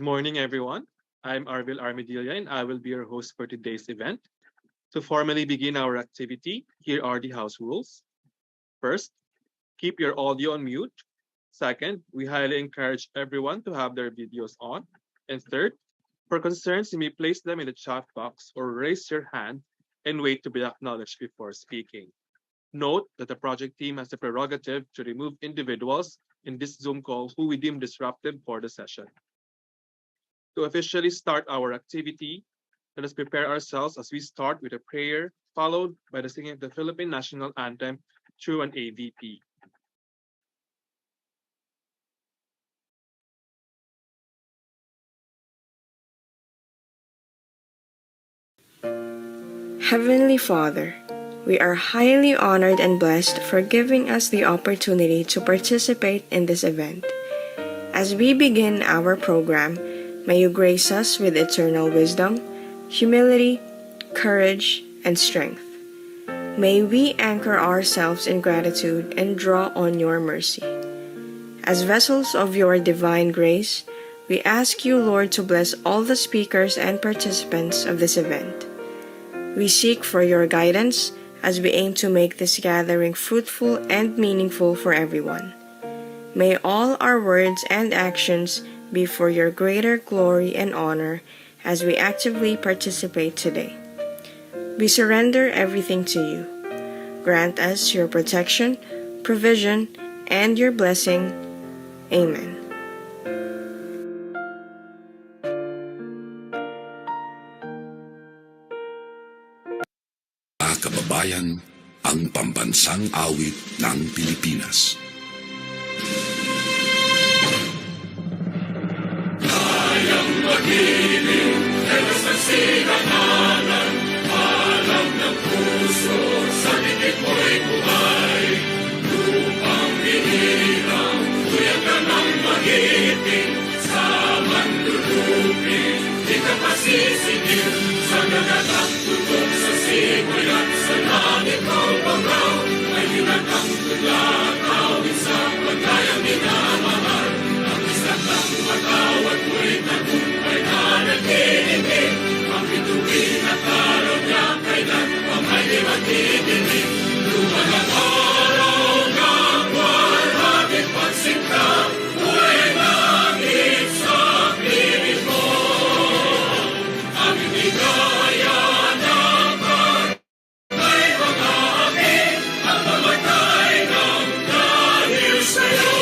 Good morning, everyone. I'm Arvil Armadilla, and I will be your host for today's event. To formally begin our activity, here are the house rules. First, keep your audio on mute. Second, we highly encourage everyone to have their videos on. And third, for concerns, you may place them in the chat box or raise your hand and wait to be acknowledged before speaking. Note that the project team has the prerogative to remove individuals in this Zoom call who we deem disruptive for the session. To officially start our activity, let us prepare ourselves as we start with a prayer, followed by the singing of the Philippine National Anthem through an AVP. Heavenly Father, we are highly honored and blessed for giving us the opportunity to participate in this event. As we begin our program, may you grace us with eternal wisdom, humility, courage, and strength. May we anchor ourselves in gratitude and draw on your mercy. As vessels of your divine grace, we ask you, Lord, to bless all the speakers and participants of this event. We seek for your guidance as we aim to make this gathering fruitful and meaningful for everyone. May all our words and actions be for your greater glory and honor as we actively participate today. We surrender everything to you. Grant us your protection, provision, and your blessing. Amen. Mga kababayan, ang pambansang awit ng Pilipinas. Kayang magiliw, ewas ng sinanganan, alam ng puso, sa titik mo'y buhay. Lupang binirang, kuya ka ng magiting, sa mandulupin, di ka pasisigil, sa nagatang tutok sa simoy at sa langit mo bangaw, ay hinatang tulad, awit sa pagkayang minamahal. Ang isang ng matawad mo'y tagumpay na nag-iinip, ang bituin at araw niya kailan pang ay di matidinig. Luman ang araw ng walang pagsinta, buhay langit sa piling mo. Ang ibigaya ng pagkay mga amin, ang mamatay ng dahil sa'yo.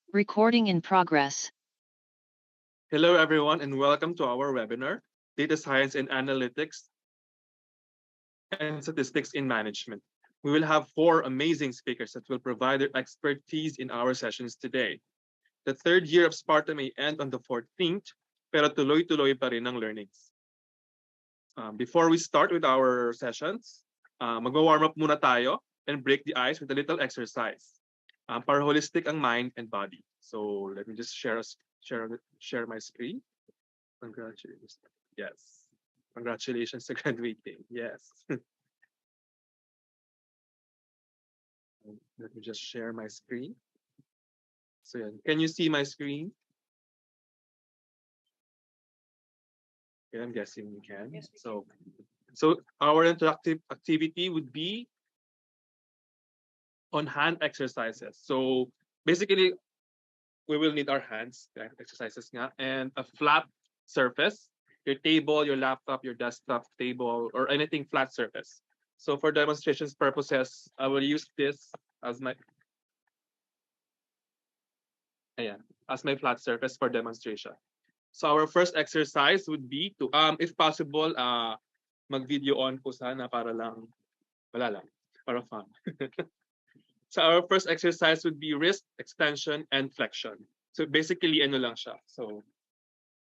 Recording in progress. Hello, everyone, and welcome to our webinar, Data Science and Analytics and Statistics in Management. We will have 4 amazing speakers that will provide their expertise in our sessions today. The third year of Sparta may end on the 14th, pero tuloy-tuloy pa rin ang learnings. Before we start with our sessions, mag-warm up muna tayo and break the ice with a little exercise para holistic ang mind and body. So let me just share my screen. Congratulations. Yes. Congratulations to graduating. Yes. Let me just share my screen. So yeah, can you see my screen? Okay, I'm guessing you can. Yes, so our interactive activity would be on hand exercises. So basically, we will need our hands, exercises nga, and a flat surface, your table, your laptop, your desktop table, or anything flat surface. So for demonstrations purposes, I will use this as my flat surface for demonstration. So our first exercise would be to, if possible, mag-video on po sana para lang, wala lang, para fun. So our first exercise would be wrist extension and flexion. So basically, ano lang siya. So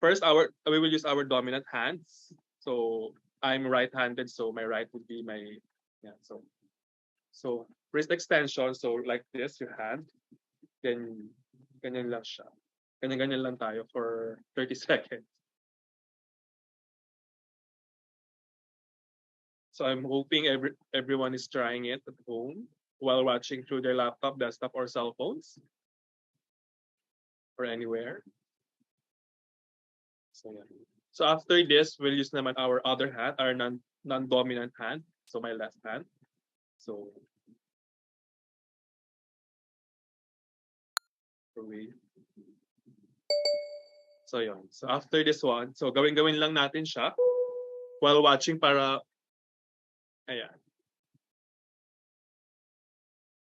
first, we will use our dominant hands. So I'm right-handed, so my right would be my, So wrist extension, so like this, your hand, then ganyan lang siya. Ganyan-ganyan lang tayo for 30 seconds. So I'm hoping everyone is trying it at home while watching through their laptop, desktop, or cell phones or anywhere. So yeah. So after this, we'll use naman our other hand, our non-dominant hand. So my left hand. So we so yun. So after this one, so gawin lang natin siya while watching para ayan.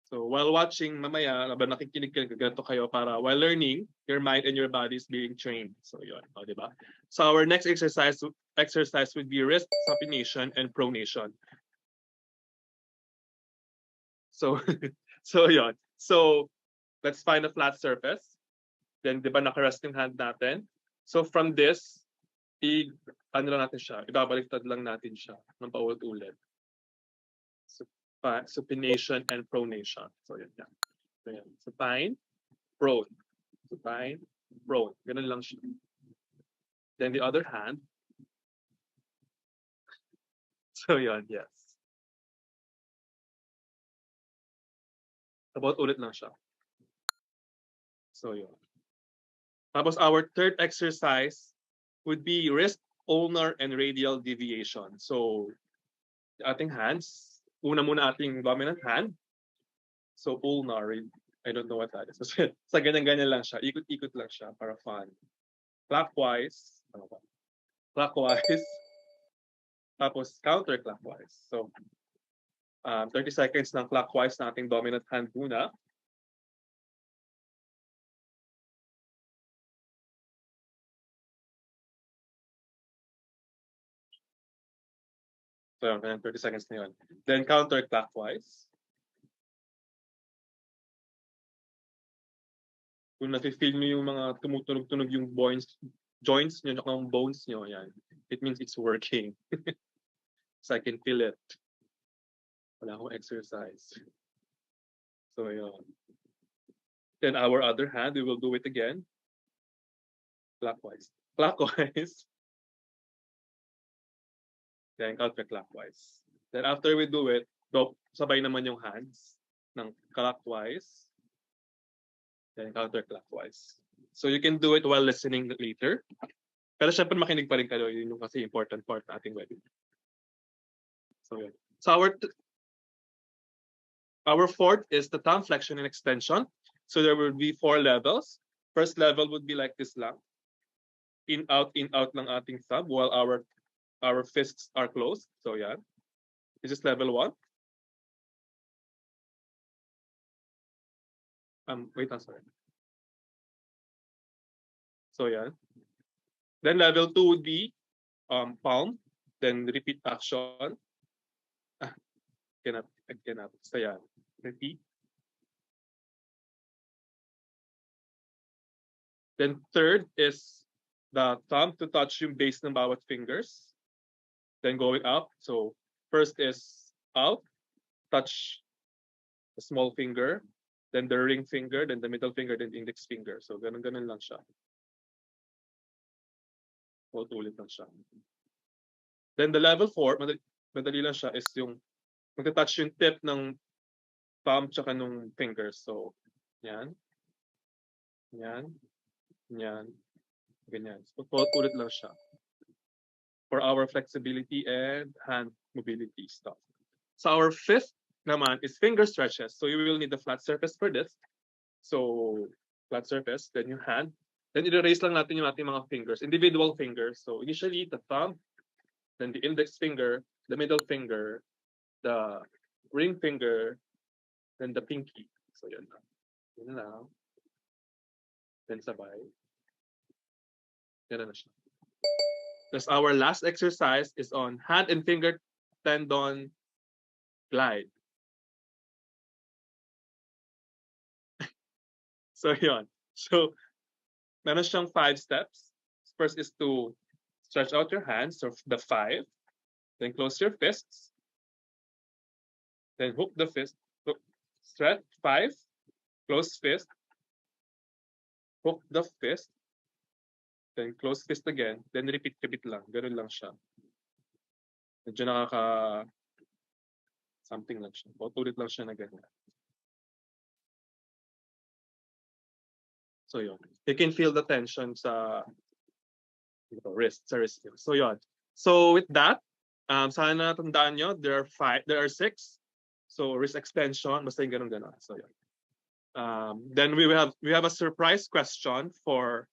So while watching, mamaya, habang nakikinig ka, ganito kayo para while learning, your mind and your body is being trained. So yun, o, di ba? So our next exercise would be wrist supination and pronation. So so yun. So let's find a flat surface. Then di ba naka-rest yung hand natin? So from this, ano lang natin siya, ibabaliktad lang natin siya ng paulit-ulit. Supination and pronation. So yun. So yan. Supine, prone. Supine, prone. Ganun lang siya. Then the other hand. So yun, yes. About ulit lang siya. So yun. Tapos our third exercise would be wrist, ulnar, and radial deviation. So ating hands, una muna ating dominant hand. So ulnar, I don't know what that is. Sa ganyan-ganyan lang siya. Ikot-ikot lang siya para fun. Clockwise. Clockwise. Tapos counterclockwise. So 30 seconds ng clockwise na ating dominant hand muna. So yun, 30 seconds na yun. Then counterclockwise. Kung nafe-feel nyo yung mga tumutunog-tunog yung joints nyo, yung bones nyo, yan. It means it's working. So I can feel it. Wala akong exercise. So yun. Then our other hand, we will do it again. Clockwise. Clockwise. Then counterclockwise. Then after we do it, sabay naman yung hands ng clockwise. Then counterclockwise. So you can do it while listening later. Pero syempre makinig pa rin kayo. Yun yung kasi important part ng ating webinar. So yun. So our fourth is the thumb flexion and extension. So there will be 4 levels. First level would be like this lang. In, out lang ating thumb while our fists are closed. So yeah. This is level 1. Wait, I'm sorry. So yeah. Then level 2 would be palm. Then repeat action. I cannot. So yeah. Repeat. Then third is the thumb to touch yung base ng bawat fingers. Then going up. So first is out, touch the small finger, then the ring finger, then the middle finger, then the index finger. So ganun lang siya. Ulit lang siya. Then the level 4, madali lang siya, is yung magta-touch yung tip ng thumb tsaka nung fingers. So yan. Yan. Yan. Ganyan. So ulit lang siya. For our flexibility and hand mobility stuff. So our fifth naman is finger stretches. So you will need a flat surface for this. So flat surface, then your hand. Then i-erase lang natin yung ating mga fingers, individual fingers. So initially the thumb, then the index finger, the middle finger, the ring finger, then the pinky. So yun lang. Yun lang. Then sabay. Yan na siya. Because our last exercise is on hand and finger tendon glide. So yun. So meron siyang 5 steps. First is to stretch out your hands, so the 5. Then close your fists. Then hook the fist. Stretch 5. Close fist. Hook the fist. Then close fist again. Then repeat lang. Ganun lang siya. Medyo something lang siya. Pautulit lang siya na ganyan. So yun. You can feel the tension sa wrist, sa wrist. So yun. So with that, sana natandaan nyo, there are 6. So wrist extension, basta yung ganun-ganun. So yun. Then we have a surprise question for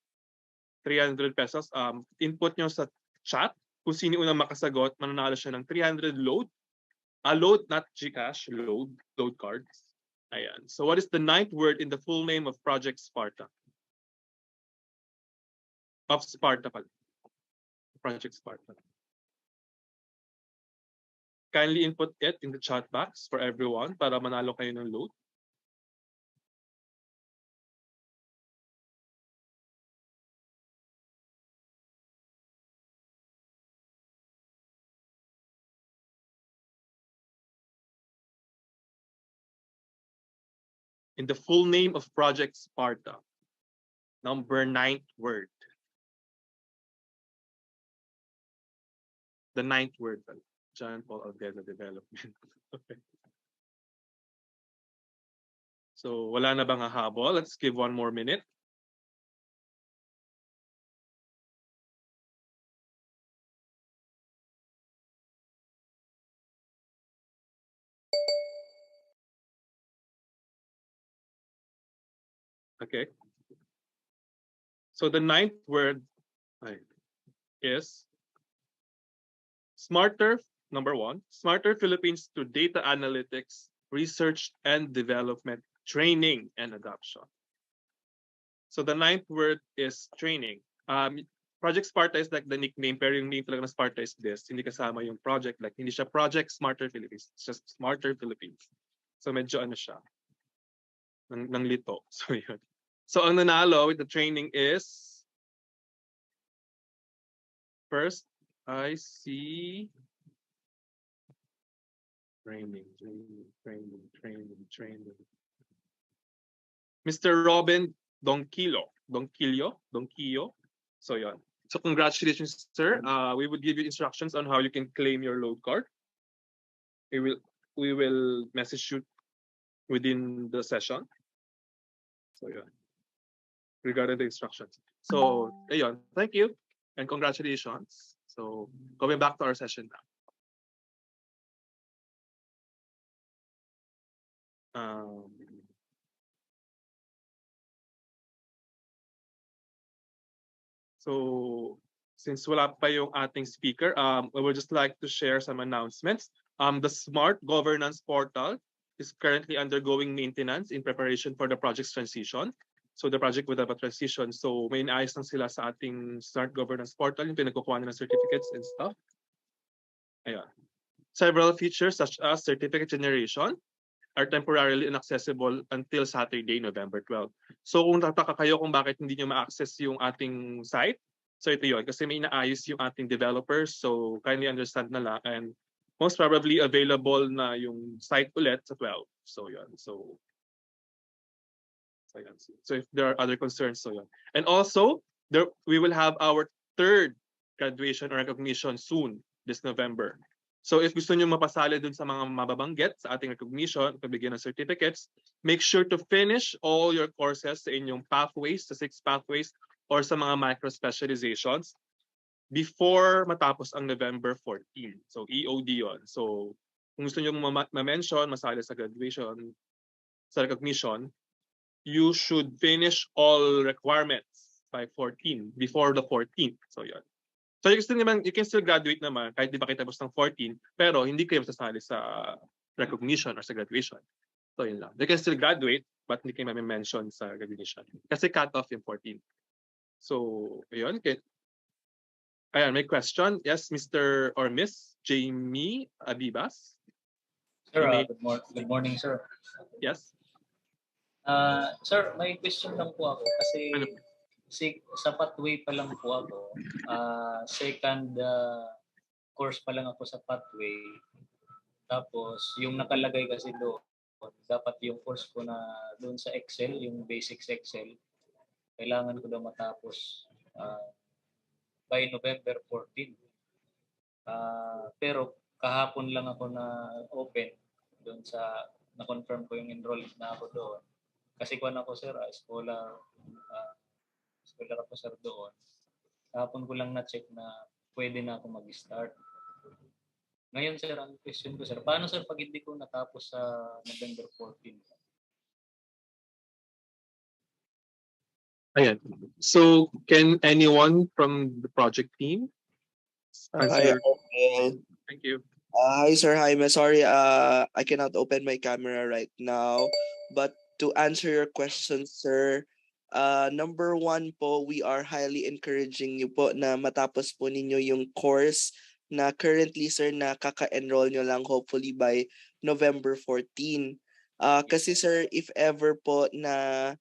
300 pesos. Input nyo sa chat kung sino unang makasagot, mananalo siya ng 300 load. Load, not Gcash, load cards. Ayan. So what is the 9th word in the full name of Project Sparta? Of Sparta pala. Project Sparta. Kindly input it in the chat box for everyone para manalo kayo ng load. In the full name of Project Sparta. Number 9th word. The 9th word. John Paul Alveda Development. Okay. So wala na bang hahabol? Let's give one more minute. Okay. So the 9th word is smarter, number 1, smarter Philippines through data analytics, research and development, training and adoption. So the 9th word is training. Project Sparta is like the nickname, pero yung name talaga ng Sparta is this. Hindi kasama yung project. Like, hindi siya Project Smarter Philippines. It's just Smarter Philippines. So medyo ano siya, ng lito. So yun. So ang nanalo with the training is, first, I see training. Mr. Robin Donquillo. So yun. So congratulations, sir. We would give you instructions on how you can claim your load card. We will message you within the session. So yun. Regarding the instructions. So ayun, thank you and congratulations. So going back to our session now. So since wala pa yung ating speaker, I would just like to share some announcements. The Smart Governance Portal is currently undergoing maintenance in preparation for the project's transition. So the project would have a transition. So may inaayos lang sila sa ating Smart Governance Portal, yung pinagkukuha ng certificates and stuff. Ayan. Several features such as certificate generation are temporarily inaccessible until Saturday, November 12. So kung tataka kayo kung bakit hindi nyo ma-access yung ating site, so ito yun. Kasi may inaayos yung ating developers. So kindly understand na lang. And most probably available na yung site ulit sa 12. So yun. So if there are other concerns, so yun. And also, we will have our 3rd graduation or recognition soon, this November. So if gusto nyo mapasali dun sa mga mababanggit sa ating recognition, pabigyan ng certificates, make sure to finish all your courses sa inyong pathways, sa 6 pathways, or sa mga micro-specializations before matapos ang November 14. So EOD yun. So kung gusto nyo ma-mention, masali sa graduation, sa recognition, you should finish all requirements by 14, before the 14th. So yun. So you can still graduate naman kahit di pa kayo tapos ng 14, pero hindi kayo masasali sa recognition or sa graduation. So yun lang. You can still graduate, but hindi kayo mention sa graduation. Kasi cut off yung 14. So, ayun. Ayan, may question. Yes, Mr. or Miss Jamie Abibas. Sir, good morning, sir. Yes. Sir, may question lang po ako kasi sa pathway pa lang po ako. Second course pa lang ako sa pathway. Tapos yung nakalagay kasi doon, dapat yung course ko na doon sa Excel, yung basics Excel, kailangan ko daw matapos by November 14. Pero kahapon lang ako na open doon sa na-confirm ko yung enroll na ako doon. Kasi kuwan ako sir, uh, scholar ako sir doon. Kahapon ko lang na-check na pwede na ako mag-start. Ngayon sir, ang question ko sir, paano sir pag hindi ko natapos sa November 14? Ayan. So, can anyone from the project team Hi, answer? Arvil. Thank you. Hi, Sir Jaime. Sorry, I cannot open my camera right now. But to answer your question, sir, number one po, we are highly encouraging you po na matapos po ninyo yung course na currently, sir, na kaka-enroll nyo lang hopefully by November 14. Kasi, sir, if ever po na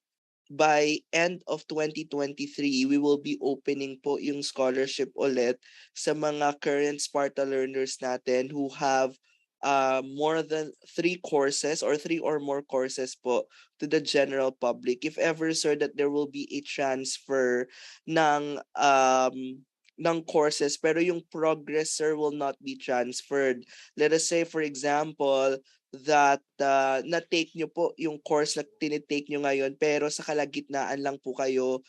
by end of 2023, we will be opening po yung scholarship ulit sa mga current Sparta learners natin who have more than 3 courses or 3 or more courses po to the general public. If ever, sir, that there will be a transfer ng courses pero yung progress, sir, will not be transferred. Let us say, for example, that na-take nyo po yung course na tinitake nyo ngayon pero sa kalagitnaan lang po kayo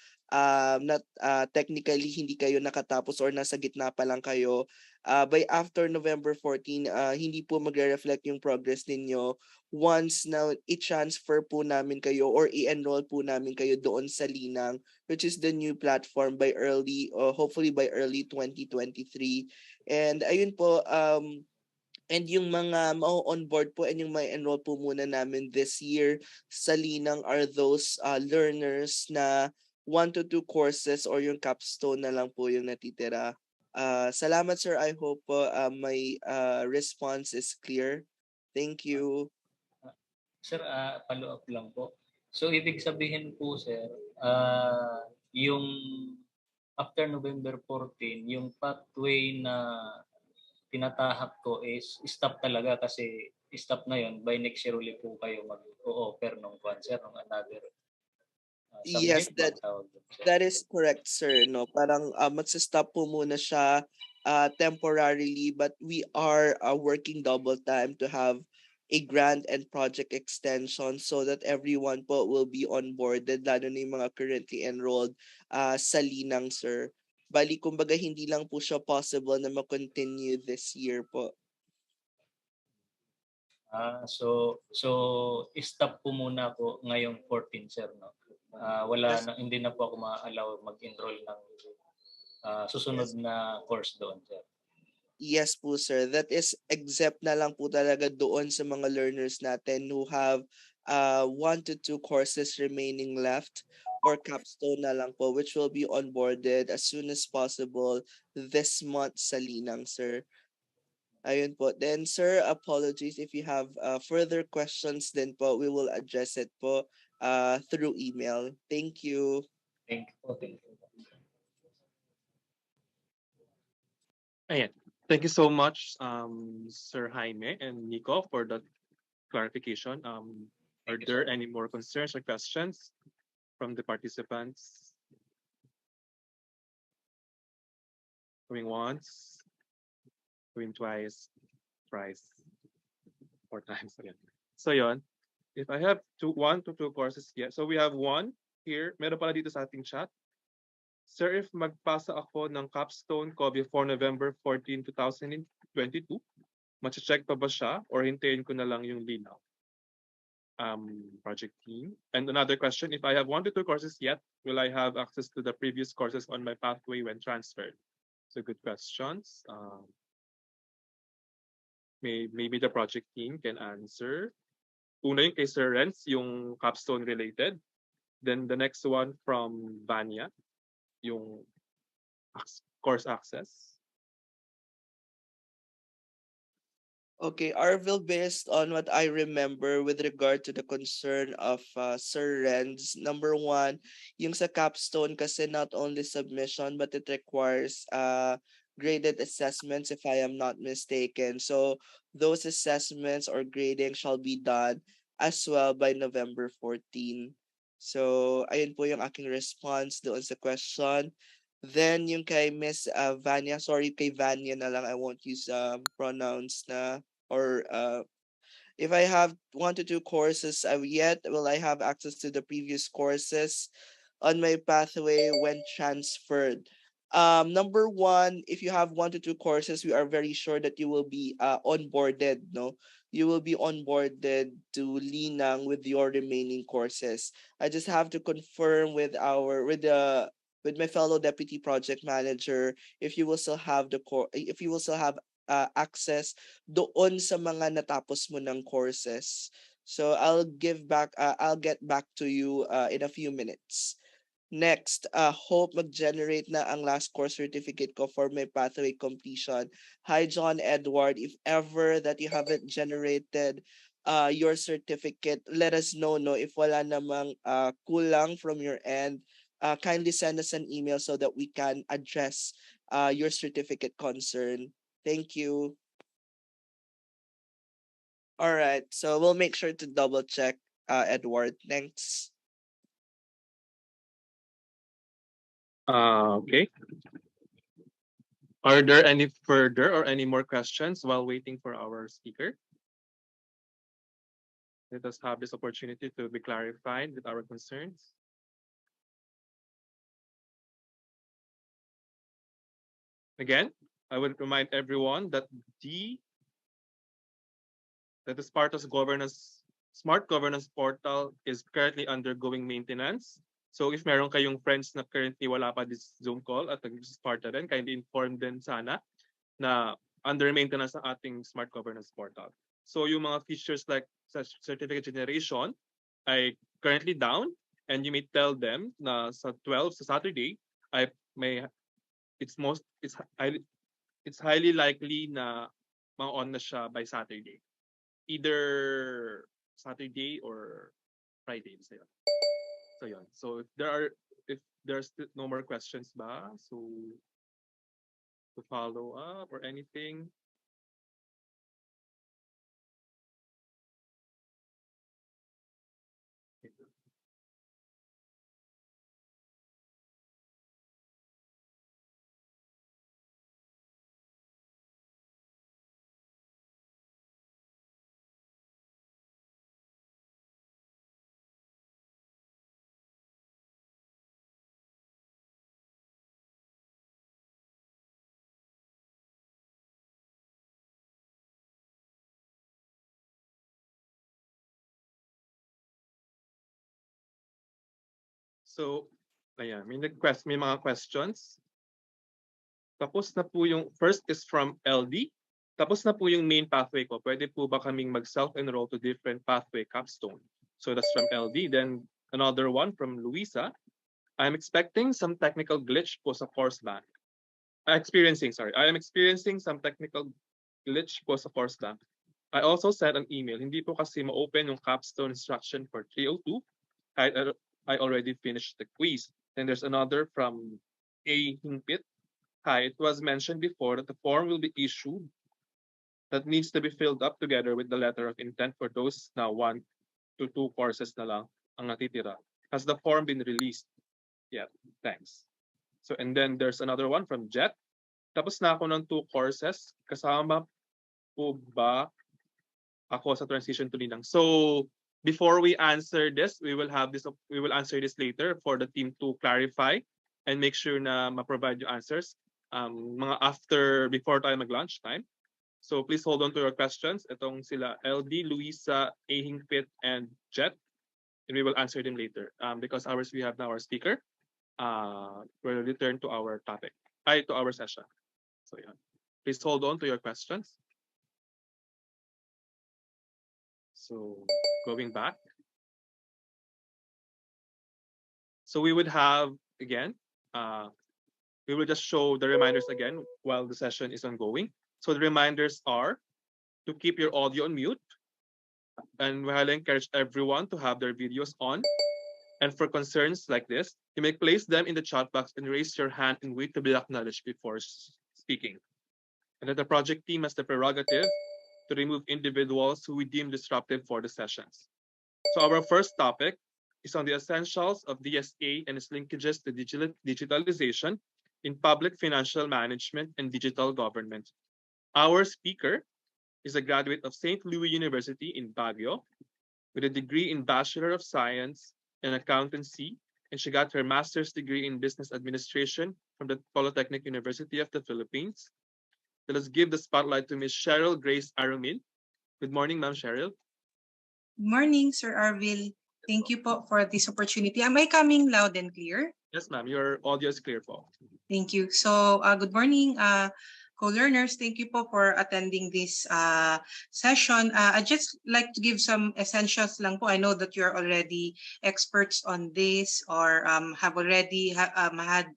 technically hindi kayo nakatapos or nasa gitna pa lang kayo. By after November 14, hindi po magre-reflect yung progress ninyo once na i-transfer po namin kayo or i-enroll po namin kayo doon sa Linang, which is the new platform by hopefully by early 2023. And ayun po, and yung mga ma-onboard po and yung may enroll po muna namin this year sa Linang are those learners na 1 to 2 courses or yung capstone na lang po yung natitira. Salamat, sir. I hope po my response is clear. Thank you. Sir, follow up lang po. So ibig sabihin po sir, yung after November 14, yung pathway na tinatahak ko is stop talaga kasi stop na yon. By next year ulit po kayo mag-o-offer ng sir, ng another Yes, subject ba ang tawag doon, sir? that is correct, sir. No, parang magsa-stop po muna siya temporarily, but we are working double time to have a grant and project extension so that everyone po will be onboarded, lalo na yung mga currently enrolled sa Linang, sir. Bali, kumbaga hindi lang po siya possible na ma-continue this year po. So stop po muna ako ngayong 14 sir, no. Hindi na po ako ma-allow mag-enroll ng susunod na course doon, sir. Yes po, sir. That is except na lang po talaga doon sa mga learners natin who have 1 to 2 courses remaining left or capstone na lang po, which will be onboarded as soon as possible this month sa Linang, sir. Ayun po. Then, sir, apologies if you have further questions then po, we will address it po through email. Thank you. Thank you. Ayan. Thank you so much, Sir Jaime and Nico, for that clarification. Are there any more concerns or questions from the participants? Going once, going twice, thrice, 4 times again. So yon. If I have 1 to 2 courses, yeah. So we have one here. Meron pala dito sa ating chat. Sir, if magpasa ako ng capstone ko before November 14, 2022, check pa ba siya or hintayin ko na lang yung linaw? Project team. And another question, if I have 1 to 2 courses yet, will I have access to the previous courses on my pathway when transferred? So good questions. Maybe the project team can answer. Una yung kay Sir Renz, yung capstone related. Then the next one from Vanya, yung course access. Okay, Arvil, based on what I remember with regard to the concern of Sir Renz, number one, yung sa capstone kasi not only submission but it requires graded assessments if I am not mistaken. So those assessments or grading shall be done as well by November 14. So ayun po yung aking response doon sa question. Then yung kay Miss Vanya, sorry kay Vanya na lang, I won't use pronouns na or if I have 1 to 2 courses yet, will I have access to the previous courses on my pathway when transferred? Number one, if you have 1 to 2 courses, we are very sure that you will be onboarded, no? You will be onboarded to Linang with your remaining courses. I just have to confirm with my fellow deputy project manager if you will still have if you will still have access doon sa mga natapos mo ng courses. So I'll get back to you in a few minutes. Next, hope mag-generate na ang last course certificate ko for my pathway completion. Hi, John Edward. If ever that you haven't generated your certificate, let us know, no? If wala namang kulang from your end, kindly send us an email so that we can address your certificate concern. Thank you. All right, so we'll make sure to double check, Edward. Thanks. Okay. Are there any further or any more questions while waiting for our speaker? Let us have this opportunity to be clarified with our concerns. Again, I would remind everyone that the Sparta's smart governance portal is currently undergoing maintenance. So if meron kayong friends na currently wala pa this Zoom call at nag-Sparta rin, kindly inform din sana na under maintenance ang ating smart governance portal. So yung mga features like certificate generation ay currently down, and you may tell them na sa 12 sa Saturday ay may it's highly likely na ma-on na siya by Saturday. Either Saturday or Friday. So yun. So if there's no more questions ba, so to follow up or anything. So, ayan, may mga questions. Tapos na po yung first is from LD. Tapos na po yung main pathway ko. Pwede po ba kaming mag-self-enroll to different pathway capstone? So that's from LD. Then another one from Luisa. I'm expecting some technical glitch po sa course bank. I am experiencing some technical glitch po sa course bank. I also sent an email. Hindi po kasi ma-open yung capstone instruction for 302. I already finished the quiz. Then there's another from A. Himpit. Hi, it was mentioned before that the form will be issued that needs to be filled up together with the letter of intent for those now 1 to 2 courses na lang ang natitira. Has the form been released? Yeah, thanks. So, and then there's another one from Jet. Tapos na ako ng 2 courses. Kasama po ba ako sa transition to Linang? So, before we answer this, we will answer this later for the team to clarify and make sure na ma-provide yung answers before tayo mag-lunch time. So please hold on to your questions. Itong sila LD, Luisa, Ahingpit, and Jet. And we will answer them later. Because we have now our speaker. We'll return to our topic. To our session. So yeah. Please hold on to your questions. So going back. So we would have, again, we will just show the reminders again while the session is ongoing. So the reminders are to keep your audio on mute. And we highly encourage everyone to have their videos on. And for concerns like this, you may place them in the chat box and raise your hand and wait to be acknowledged before speaking. And that the project team has the prerogative to remove individuals who we deem disruptive for the sessions. So our first topic is on the essentials of DSA and its linkages to digitalization, in Public Financial Management and Digital Government. Our speaker is a graduate of St. Louis University in Baguio with a degree in Bachelor of Science in Accountancy, and she got her master's degree in Business Administration from the Polytechnic University of the Philippines. So let's give the spotlight to Ms. Cheryl Grace Arumil. Good morning, Ma'am Cheryl. Good morning, Sir Arvil. Thank you po for this opportunity. Am I coming loud and clear? Yes, ma'am. Your audio is clear po. Thank you. So, good morning, co-learners. Thank you po for attending this session. I'd just like to give some essentials lang po. I know that you're already experts on this or have already had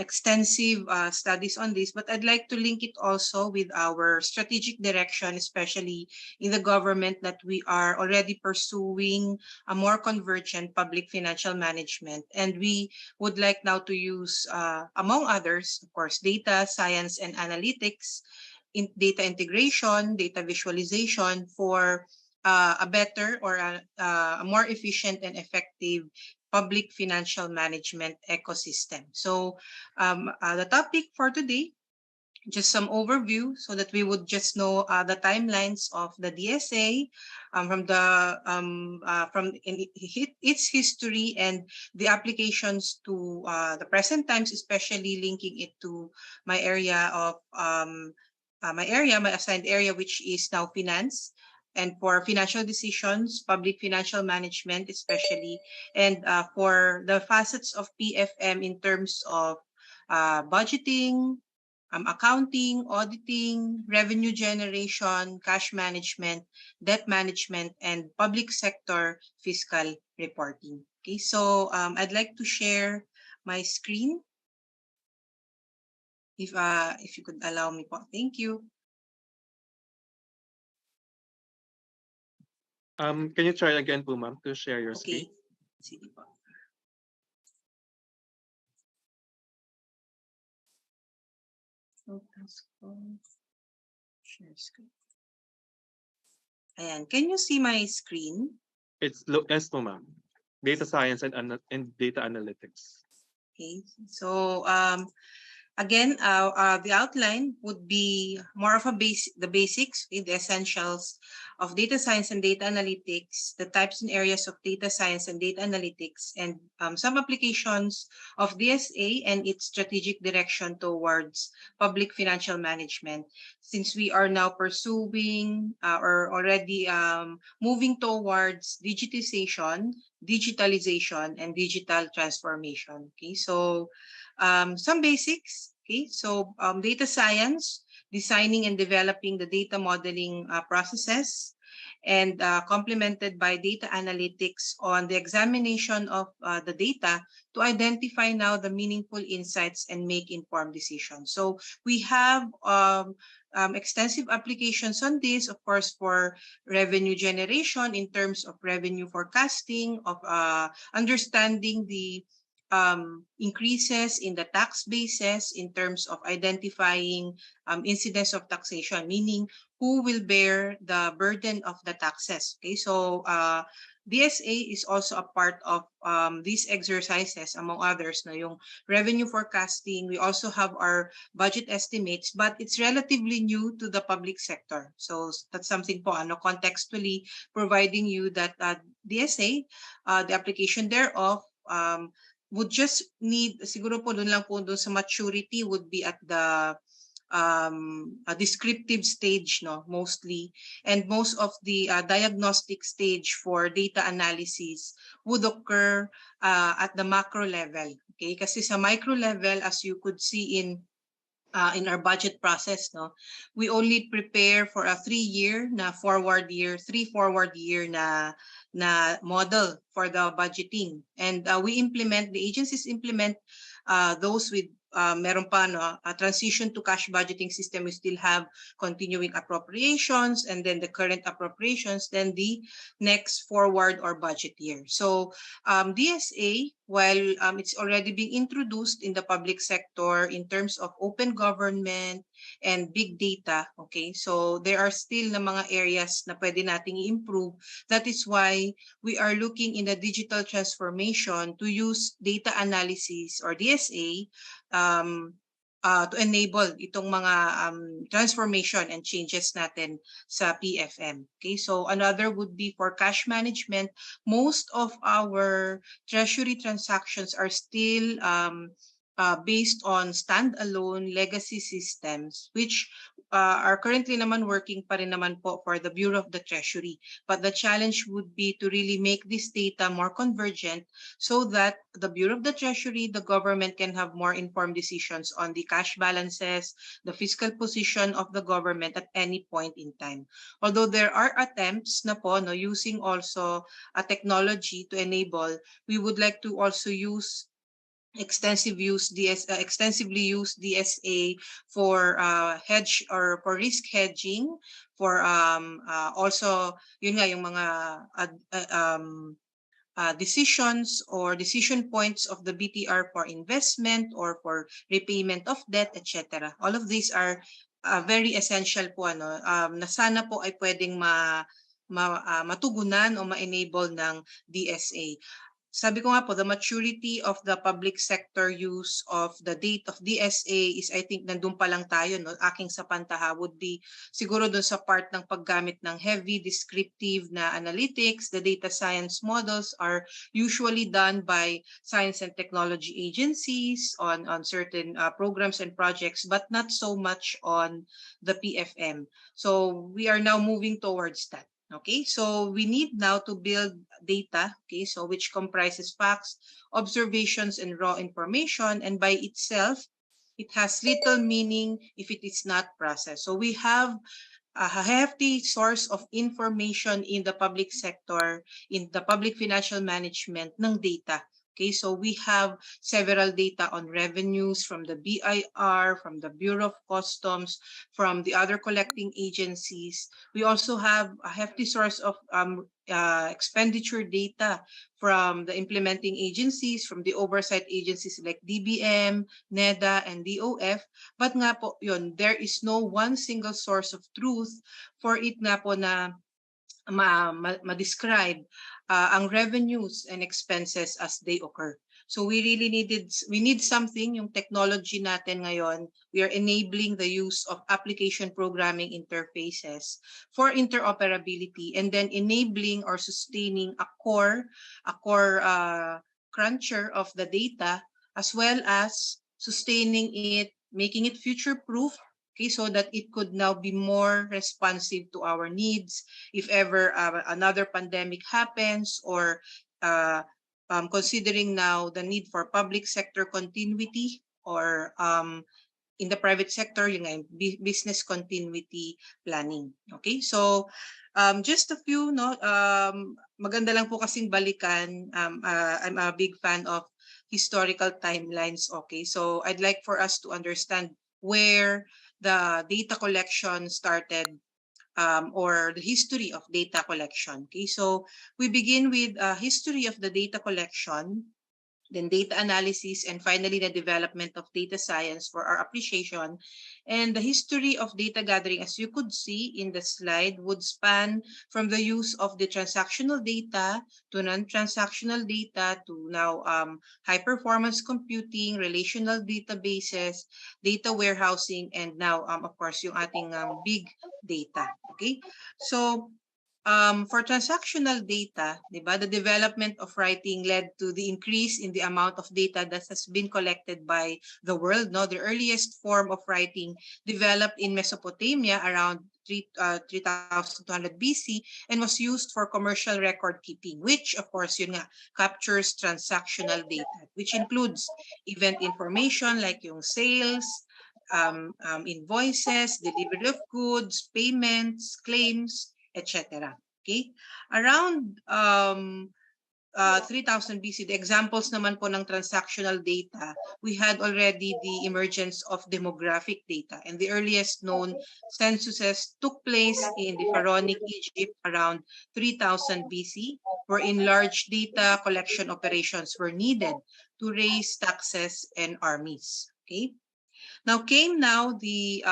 extensive studies on this, but I'd like to link it also with our strategic direction, especially in the government, that we are already pursuing a more convergent public financial management. And we would like now to use, among others, of course, data science and analytics, in data integration, data visualization for a better or a more efficient and effective public financial management ecosystem. So the topic for today, just some overview so that we would just know the timelines of the DSA from its history and the applications to the present times, especially linking it to my area of my assigned area, which is now finance. And for financial decisions, public financial management especially, and for the facets of PFM in terms of budgeting, accounting, auditing, revenue generation, cash management, debt management, and public sector fiscal reporting. Okay, so I'd like to share my screen. If you could allow me po. Thank you. Can you try again po, ma'am, to share your screen? Okay. Sige po. Share screen. Ayan. Can you see my screen? Yes po, ma'am. Data science and data analytics. Okay. So again, the outline would be more of the basics, the essentials of data science and data analytics, the types and areas of data science and data analytics, and some applications of DSA and its strategic direction towards public financial management. Since we are now pursuing or already moving towards digitalization, and digital transformation. Okay, so some basics. Okay, so data science, designing and developing the data modeling processes, and complemented by data analytics on the examination of the data to identify now the meaningful insights and make informed decisions. So we have extensive applications on this, of course, for revenue generation in terms of revenue forecasting, of understanding the increases in the tax bases in terms of identifying incidence of taxation, meaning who will bear the burden of the taxes. Okay, so DSA is also a part of these exercises, among others, na yung revenue forecasting. We also have our budget estimates, but it's relatively new to the public sector. So that's something po, contextually providing you that DSA, the application thereof, would just need, siguro po doon lang po doon sa maturity would be at the a descriptive stage, no, mostly, and most of the diagnostic stage for data analysis would occur at the macro level. Okay, kasi sa micro level, as you could see in our budget process, no, we only prepare for a 3 forward year na model for the budgeting, and the agencies implement those with meron pa a transition to cash budgeting system. We still have continuing appropriations, and then the current appropriations, then the next forward or budget year. So DSA, while it's already being introduced in the public sector in terms of open government and big data. Okay, so there are still na mga areas na pwede nating i-improve. That is why we are looking in the digital transformation to use data analysis or DSA to enable itong mga transformation and changes natin sa PFM. Okay, so another would be for cash management. Most of our treasury transactions are still based on standalone legacy systems, which are currently naman working pa rin naman po for the Bureau of the Treasury. But the challenge would be to really make this data more convergent so that the Bureau of the Treasury, the government can have more informed decisions on the cash balances, the fiscal position of the government at any point in time. Although there are attempts na po using also a technology to enable, we would like to also use extensively use DSA for hedge or for risk hedging, for also yun nga yung mga decisions or decision points of the BTR for investment or for repayment of debt, etc. All of these are very essential po na sana po ay pwedeng matugunan o ma-enable ng DSA. Sabi ko nga po, the maturity of the public sector use of the date of DSA is, I think, nandun pa lang tayo. Aking sapantaha would be siguro dun sa part ng paggamit ng heavy descriptive na analytics. The data science models are usually done by science and technology agencies on certain programs and projects, but not so much on the PFM. So we are now moving towards that. Okay, so we need now to build data, okay, so which comprises facts, observations, and raw information, and by itself, it has little meaning if it is not processed. So we have a hefty source of information in the public sector, in the public financial management ng data. Okay, so we have several data on revenues from the BIR, from the Bureau of Customs, from the other collecting agencies. We also have a hefty source of expenditure data from the implementing agencies, from the oversight agencies like DBM, NEDA, and DOF. But nga po yun, there is no one single source of truth for it nga po na ma-describe ang revenues and expenses as they occur. So we need something, yung technology natin ngayon, we are enabling the use of application programming interfaces for interoperability and then enabling or sustaining a core cruncher of the data, as well as sustaining it, making it future-proof, okay, so that it could now be more responsive to our needs if ever another pandemic happens, or considering now the need for public sector continuity, or in the private sector, yung business continuity planning. Okay, so just a few, maganda lang po kasing balikan. I'm a big fan of historical timelines. Okay, so I'd like for us to understand where the data collection started, or the history of data collection. Okay, so we begin with a history of the data collection, then data analysis, and finally the development of data science for our appreciation. And the history of data gathering, as you could see in the slide, would span from the use of the transactional data to non-transactional data to now high-performance computing, relational databases, data warehousing, and now, of course, yung ating big data. Okay, so for transactional data, diba, the development of writing led to the increase in the amount of data that has been collected by the world. No, the earliest form of writing developed in Mesopotamia around 3200 BC and was used for commercial record keeping, which of course yun nga, captures transactional data, which includes event information like yung sales, invoices, delivery of goods, payments, claims, etc. Okay? Around 3000 BC, the examples naman po ng transactional data, we had already the emergence of demographic data, and the earliest known censuses took place in the Pharaonic Egypt around 3000 BC, wherein large data collection operations were needed to raise taxes and armies. Okay? Now came the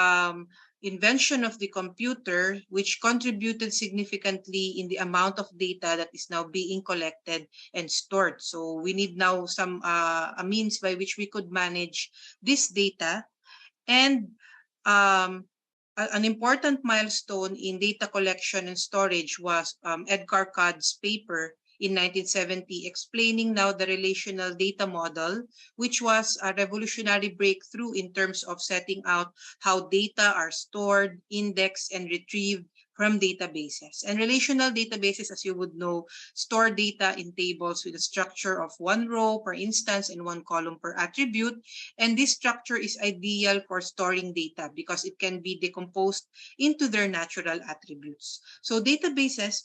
invention of the computer, which contributed significantly in the amount of data that is now being collected and stored. So we need now some a means by which we could manage this data. And an important milestone in data collection and storage was Edgar Codd's paper in 1970 explaining now the relational data model, which was a revolutionary breakthrough in terms of setting out how data are stored, indexed, and retrieved from databases. And relational databases, as you would know, store data in tables with a structure of one row per instance and one column per attribute. And this structure is ideal for storing data because it can be decomposed into their natural attributes. So databases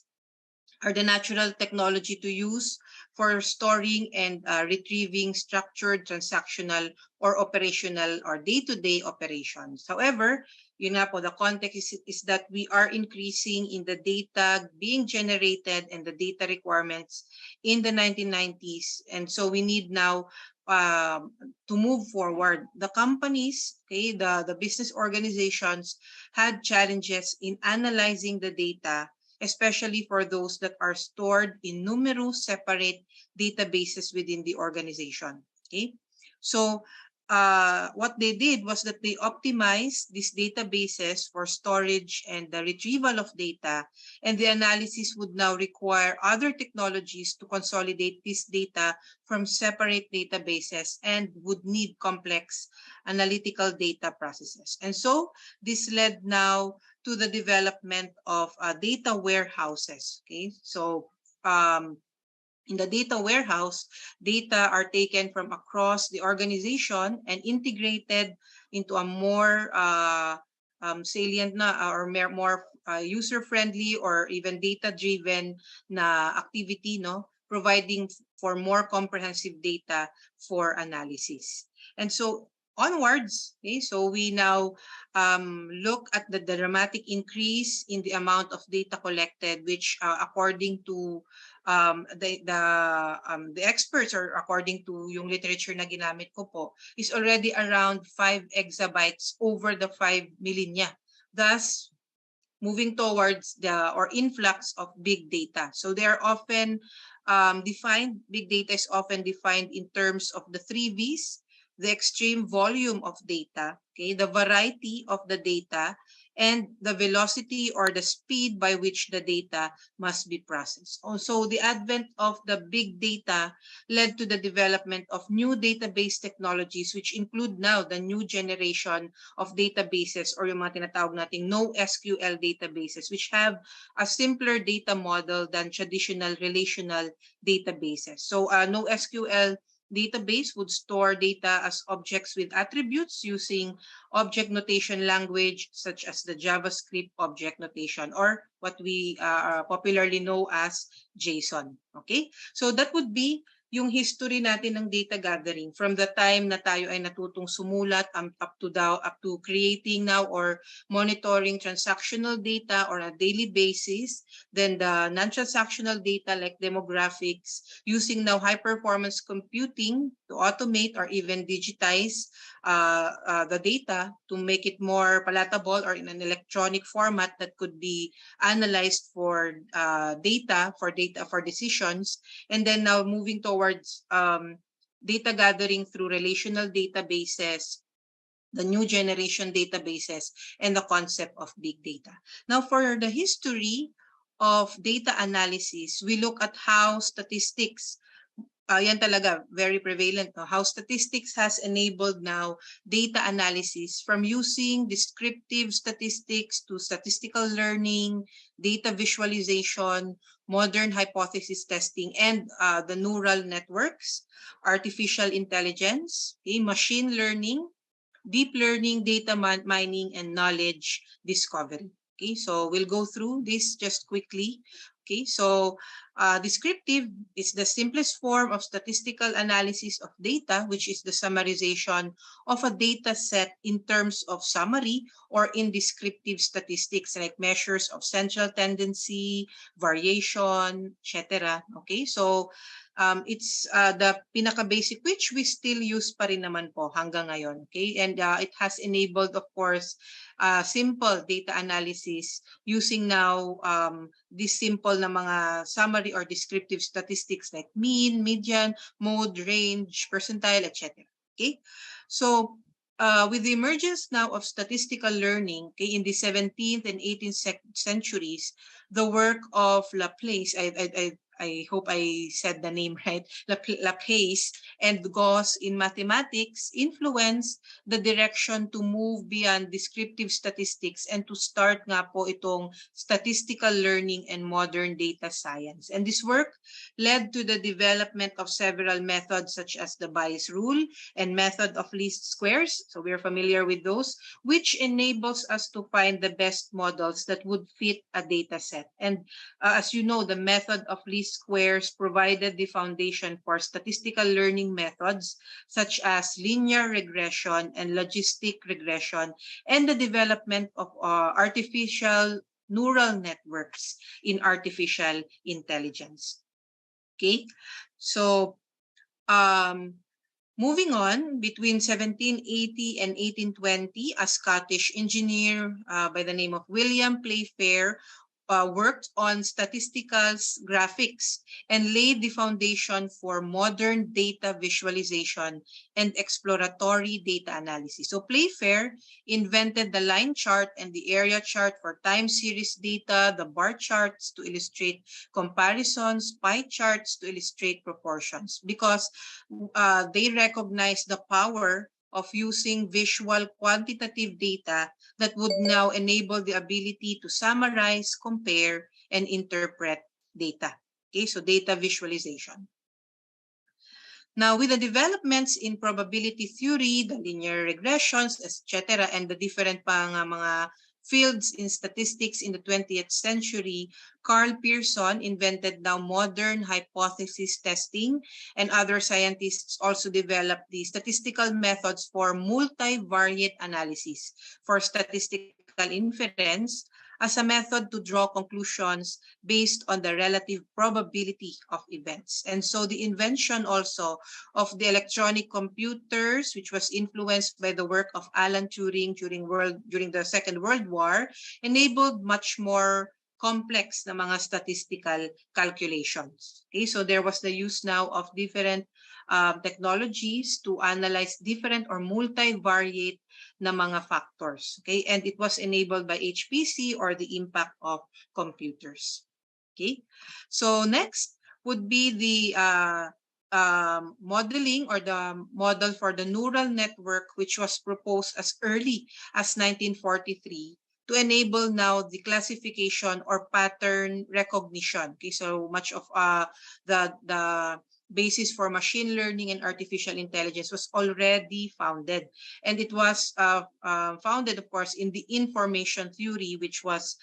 are the natural technology to use for storing and retrieving structured, transactional, or operational or day-to-day operations. However, yun nga po, the context is that we are increasing in the data being generated and the data requirements in the 1990s. And so we need now to move forward. The companies, okay, the business organizations had challenges in analyzing the data, especially for those that are stored in numerous separate databases within the organization. Okay, so what they did was that they optimized these databases for storage and the retrieval of data, and the analysis would now require other technologies to consolidate this data from separate databases and would need complex analytical data processes. And so this led now to the development of data warehouses. Okay, so in the data warehouse, data are taken from across the organization and integrated into a more salient na or more user-friendly or even data-driven na activity, no, providing for more comprehensive data for analysis. And so onwards, okay, so we now look at the dramatic increase in the amount of data collected, which according to the experts, or according to yung literature na ginamit ko po, is already around 5 exabytes over the 5 millennia. Thus, moving towards the influx of big data. So they are often defined, big data is often defined in terms of the 3 V's, the extreme volume of data, okay, the variety of the data, and the velocity or the speed by which the data must be processed. Also, the advent of the big data led to the development of new database technologies, which include now the new generation of databases, or yung mga tinatawag nating NoSQL databases, which have a simpler data model than traditional relational databases. So NoSQL database would store data as objects with attributes using object notation language such as the JavaScript object notation, or what we popularly know as JSON. Okay, so that would be yung history natin ng data gathering from the time na tayo ay natutong sumulat up to creating now or monitoring transactional data on a daily basis, then the non-transactional data like demographics, using now high performance computing to automate or even digitize the data to make it more palatable or in an electronic format that could be analyzed for data for decisions, and then now moving towards data gathering through relational databases, the new generation databases, and the concept of big data. Now, for the history of data analysis, we look at how statistics, yan talaga, very prevalent, no? How statistics has enabled now data analysis from using descriptive statistics to statistical learning, data visualization, modern hypothesis testing, and the neural networks, artificial intelligence, okay, machine learning, deep learning, data mining, and knowledge discovery. Okay, so we'll go through this just quickly. Okay, so descriptive is the simplest form of statistical analysis of data, which is the summarization of a data set in terms of summary or in descriptive statistics like measures of central tendency, variation, etc. Okay, so It's the pinaka-basic, which we still use pa rin naman po hanggang ngayon. Okay? And it has enabled, of course, simple data analysis using now this simple na mga summary or descriptive statistics like mean, median, mode, range, percentile, etc. Okay? So, with the emergence now of statistical learning, okay, in the 17th and 18th centuries, the work of Laplace, I hope I said the name right, Laplace and Gauss in mathematics influenced the direction to move beyond descriptive statistics and to start nga po itong statistical learning and modern data science. And this work led to the development of several methods such as the Bayes rule and method of least squares. So we're familiar with those, which enables us to find the best models that would fit a data set. And as you know, the method of least squares provided the foundation for statistical learning methods such as linear regression and logistic regression, and the development of artificial neural networks in artificial intelligence. Okay, so moving on, between 1780 and 1820, a Scottish engineer by the name of William Playfair worked on statistical graphics and laid the foundation for modern data visualization and exploratory data analysis. So Playfair invented the line chart and the area chart for time series data, the bar charts to illustrate comparisons, pie charts to illustrate proportions, because they recognize the power of using visual quantitative data that would now enable the ability to summarize, compare, and interpret data. Okay, so data visualization. Now, with the developments in probability theory, the linear regressions, etc., and the different mga fields in statistics in the 20th century, Carl Pearson invented now modern hypothesis testing, and other scientists also developed the statistical methods for multivariate analysis for statistical inference as a method to draw conclusions based on the relative probability of events. And so the invention also of the electronic computers, which was influenced by the work of Alan Turing during the Second World War, enabled much more complex na mga statistical calculations. Okay, so there was the use now of different technologies to analyze different or multivariate na mga factors. Okay, and it was enabled by HPC, or the impact of computers. Okay, so next would be the modeling or the model for the neural network, which was proposed as early as 1943 to enable now the classification or pattern recognition. Okay, so much of the basis for machine learning and artificial intelligence was already founded. And it was founded, of course, in the information theory, which was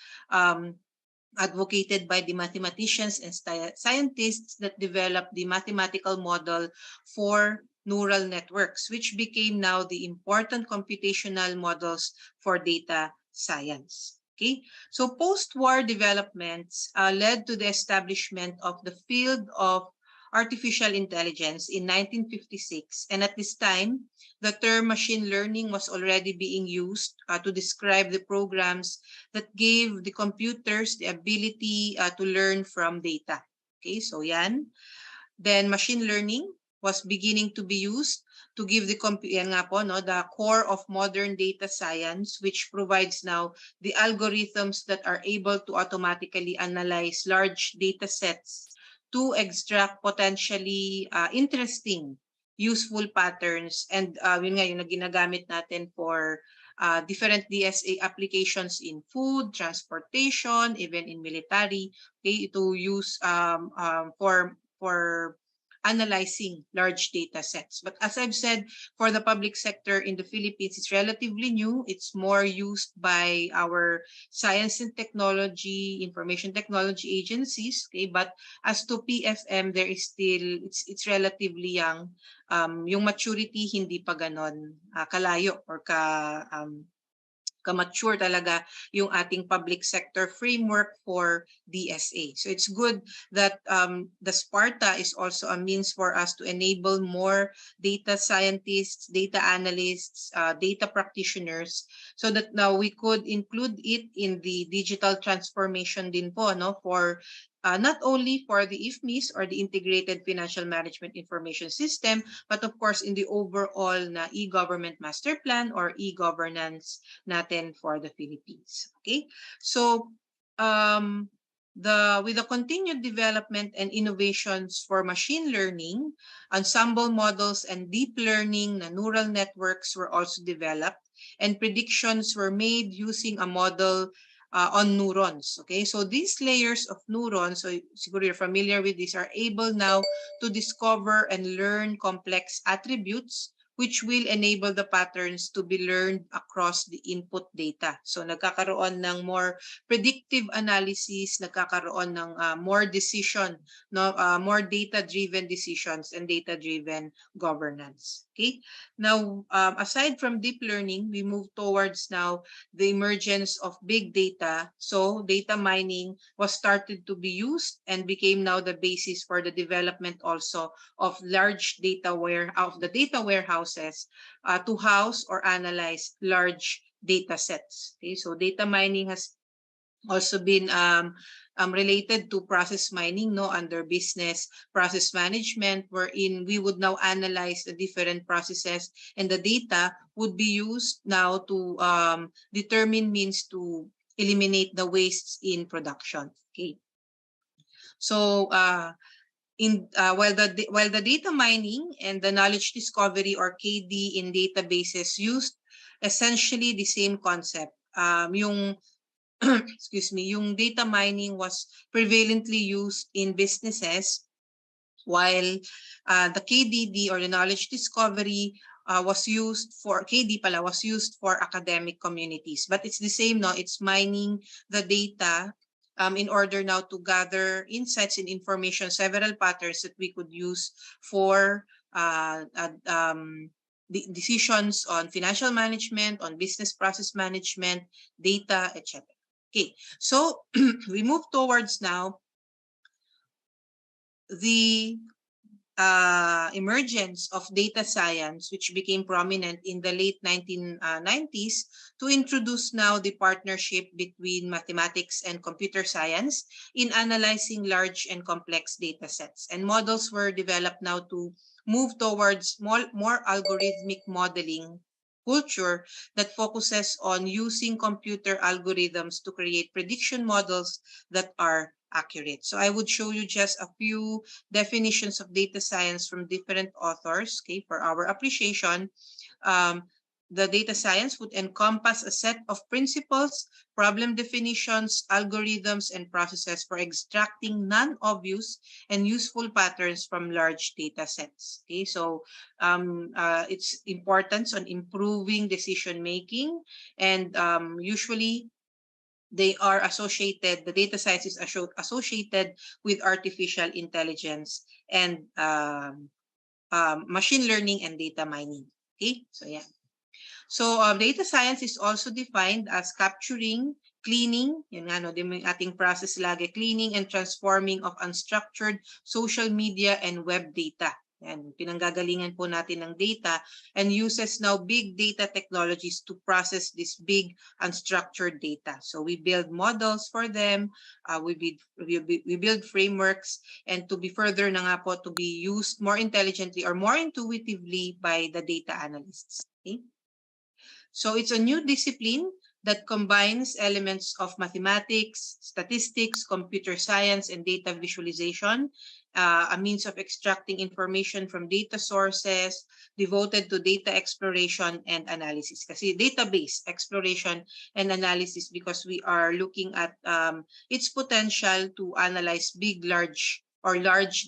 advocated by the mathematicians and scientists that developed the mathematical model for neural networks, which became now the important computational models for data science. Okay, so post-war developments led to the establishment of the field of artificial intelligence in 1956, and at this time, the term machine learning was already being used to describe the programs that gave the computers the ability to learn from data. Okay, so yan. Then machine learning was beginning to be used to give the the core of modern data science, which provides now the algorithms that are able to automatically analyze large data sets to extract potentially interesting, useful patterns, and yun nga yung ginagamit natin for different DSA applications in food, transportation, even in military, okay, to use for analyzing large data sets. But as I've said, for the public sector in the Philippines, it's relatively new. It's more used by our science and technology, information technology agencies. Okay, but as to PFM, there is still, it's relatively young. Yung maturity hindi pa ganon kalayo or ka-mature talaga yung ating public sector framework for DSA. So it's good that the Sparta is also a means for us to enable more data scientists, data analysts, data practitioners, so that now we could include it in the digital transformation din po, no, for not only for the IFMIS or the Integrated Financial Management Information System, but of course in the overall na e-government master plan or e-governance natin for the Philippines. Okay, so with the continued development and innovations for machine learning, ensemble models and deep learning na neural networks were also developed, and predictions were made using a model on neurons. Okay, so these layers of neurons, so siguro you're familiar with these, are able now to discover and learn complex attributes which will enable the patterns to be learned across the input data. So nagkakaroon ng more predictive analysis, nagkakaroon ng more decision, no, more data-driven decisions and data-driven governance. Okay. Now, aside from deep learning, we move towards now the emergence of big data. So data mining was started to be used and became now the basis for the development also of large data warehouses to house or analyze large data sets. Okay, so data mining has also been related to process mining, no, under business process management, wherein we would now analyze the different processes and the data would be used now to determine means to eliminate the wastes in production. Okay, so while the data mining and the knowledge discovery or KD in databases used essentially the same concept. Yung excuse me, yung data mining was prevalently used in businesses, while the KDD or the knowledge discovery was used for academic communities. But it's the same, no? It's mining the data in order now to gather insights and information, several patterns that we could use for decisions on financial management, on business process management, data, etc. Okay, so we move towards now the emergence of data science, which became prominent in the late 1990s to introduce now the partnership between mathematics and computer science in analyzing large and complex data sets. And models were developed now to move towards more algorithmic modeling culture that focuses on using computer algorithms to create prediction models that are accurate. So I would show you just a few definitions of data science from different authors, okay, for our appreciation. The data science would encompass a set of principles, problem definitions, algorithms, and processes for extracting non-obvious and useful patterns from large data sets. Okay, so its importance on improving decision-making, and usually they are associated, the data science is associated with artificial intelligence and machine learning and data mining. Okay, so yeah. So data science is also defined as capturing, cleaning, yun nga, no, yung ating process lagi, cleaning and transforming of unstructured social media and web data. And pinanggagalingan po natin ng data and uses now big data technologies to process this big unstructured data. So we build models for them, we build frameworks, and to be further na nga po, to be used more intelligently or more intuitively by the data analysts. Okay? So it's a new discipline that combines elements of mathematics, statistics, computer science, and data visualization, a means of extracting information from data sources, devoted to data exploration and analysis. Kasi database exploration and analysis, because we are looking at its potential to analyze large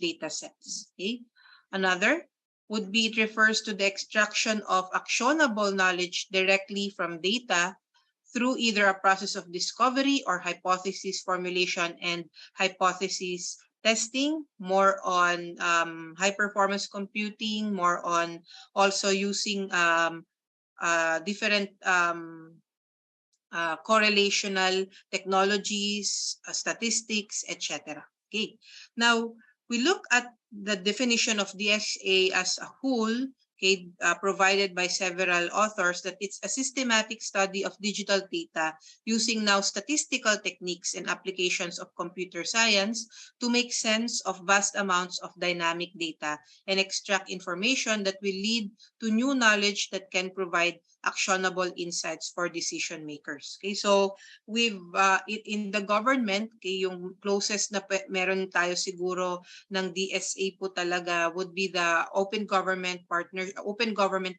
data sets. Okay? Another would be, it refers to the extraction of actionable knowledge directly from data through either a process of discovery or hypothesis formulation and hypothesis testing, more on high performance computing, more on also using different correlational technologies, statistics, etc. Okay. Now, we look at the definition of DSA as a whole, okay, provided by several authors, that it's a systematic study of digital data using now statistical techniques and applications of computer science to make sense of vast amounts of dynamic data and extract information that will lead to new knowledge that can provide actionable insights for decision makers. Okay, so we've in the government, okay, yung closest na meron tayo siguro ng DSA po talaga would be the open government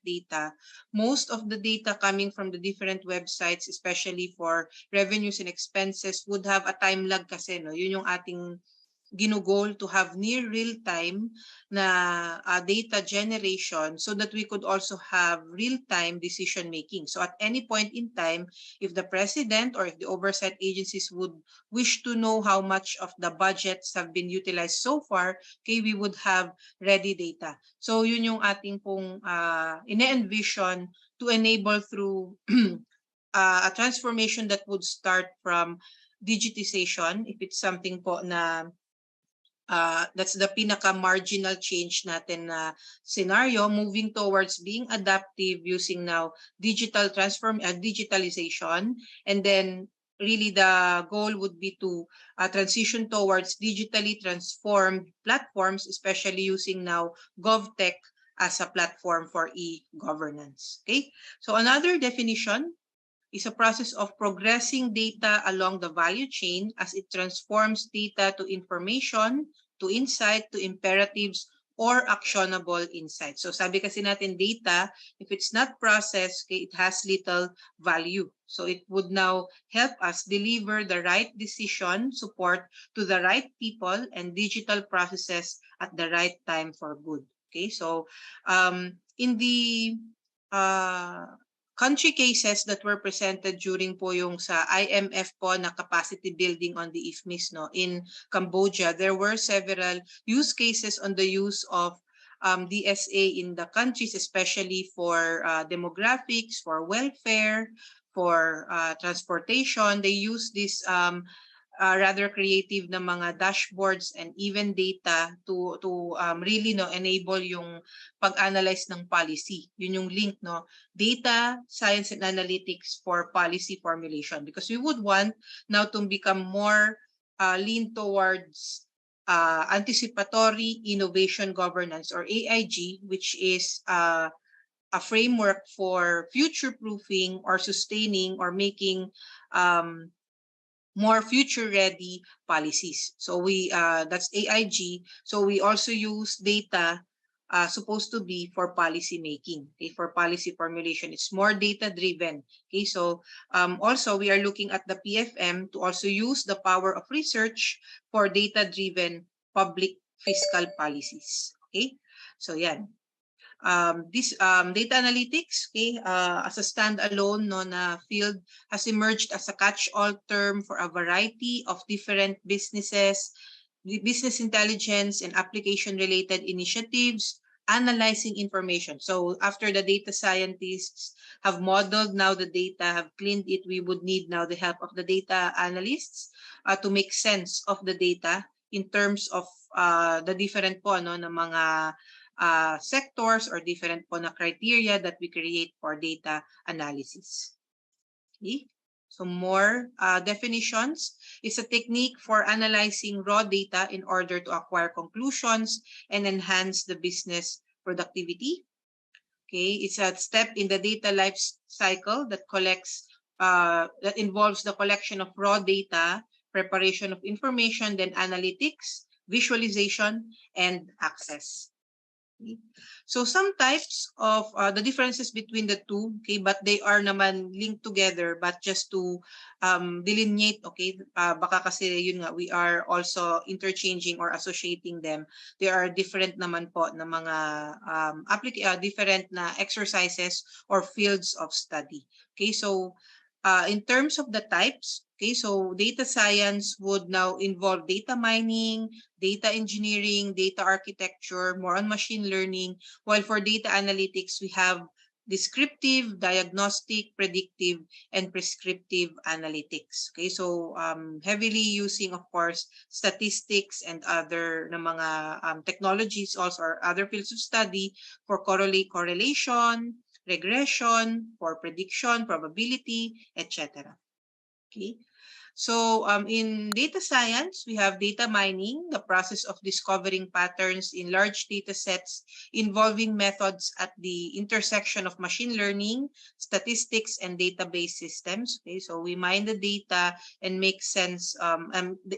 data. Most of the data coming from the different websites, especially for revenues and expenses, would have a time lag kasi, no? Yun yung ating ginugol to have near real time na data generation so that we could also have real time decision making. So at any point in time, if the president or if the oversight agencies would wish to know how much of the budgets have been utilized so far, okay, we would have ready data. So yun yung ating pong ine-envision to enable through a transformation that would start from digitization, if it's something po na that's the pinaka-marginal change natin na scenario, moving towards being adaptive using now digitalization. And then really the goal would be to transition towards digitally transformed platforms, especially using now GovTech as a platform for e-governance. Okay, so another definition is a process of progressing data along the value chain as it transforms data to information, to insight, to imperatives, or actionable insights. So sabi kasi natin data, if it's not processed, okay, it has little value. So it would now help us deliver the right decision support to the right people and digital processes at the right time for good. Okay, so in the country cases that were presented during po yung sa IMF po na capacity building on the IFMIS, no, in Cambodia, there were several use cases on the use of DSA in the countries, especially for demographics, for welfare, for transportation. They use this rather creative na mga dashboards and even data to really no enable yung pag-analyze ng policy. Yun yung link, no, data science and analytics for policy formulation, because we would want now to become more lean towards anticipatory innovation governance, or AIG, which is a framework for future proofing or sustaining or making more future-ready policies. So we that's AIG. So we also use data supposed to be for policy making, okay, for policy formulation. It's more data-driven. Okay, so also we are looking at the PFM to also use the power of research for data-driven public fiscal policies. Okay, so yan. This data analytics, okay, as a standalone no, na field has emerged as a catch-all term for a variety of different businesses, business intelligence and application-related initiatives, analyzing information. So after the data scientists have modeled now the data, have cleaned it, we would need now the help of the data analysts to make sense of the data in terms of the different po no, na mga sectors or different po na criteria that we create for data analysis. Okay? So more definitions. It's a technique for analyzing raw data in order to acquire conclusions and enhance the business productivity. Okay, it's a step in the data life cycle that that involves the collection of raw data, preparation of information, then analytics, visualization, and access. So some types of the differences between the two, okay, but they are naman linked together, but just to delineate, okay, baka kasi yun nga, we are also interchanging or associating them. There are different naman po na mga different na exercises or fields of study. Okay, so in terms of the types, okay, so data science would now involve data mining, data engineering, data architecture, more on machine learning, while for data analytics, we have descriptive, diagnostic, predictive, and prescriptive analytics. Okay, so heavily using, of course, statistics and other na mga technologies also, or other fields of study for correlation, regression, for prediction, probability, etc. Okay. So in data science, we have data mining, the process of discovering patterns in large data sets involving methods at the intersection of machine learning, statistics, and database systems. Okay, so we mine the data and make sense.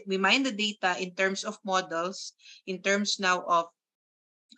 We mine the data in terms of models, in terms now of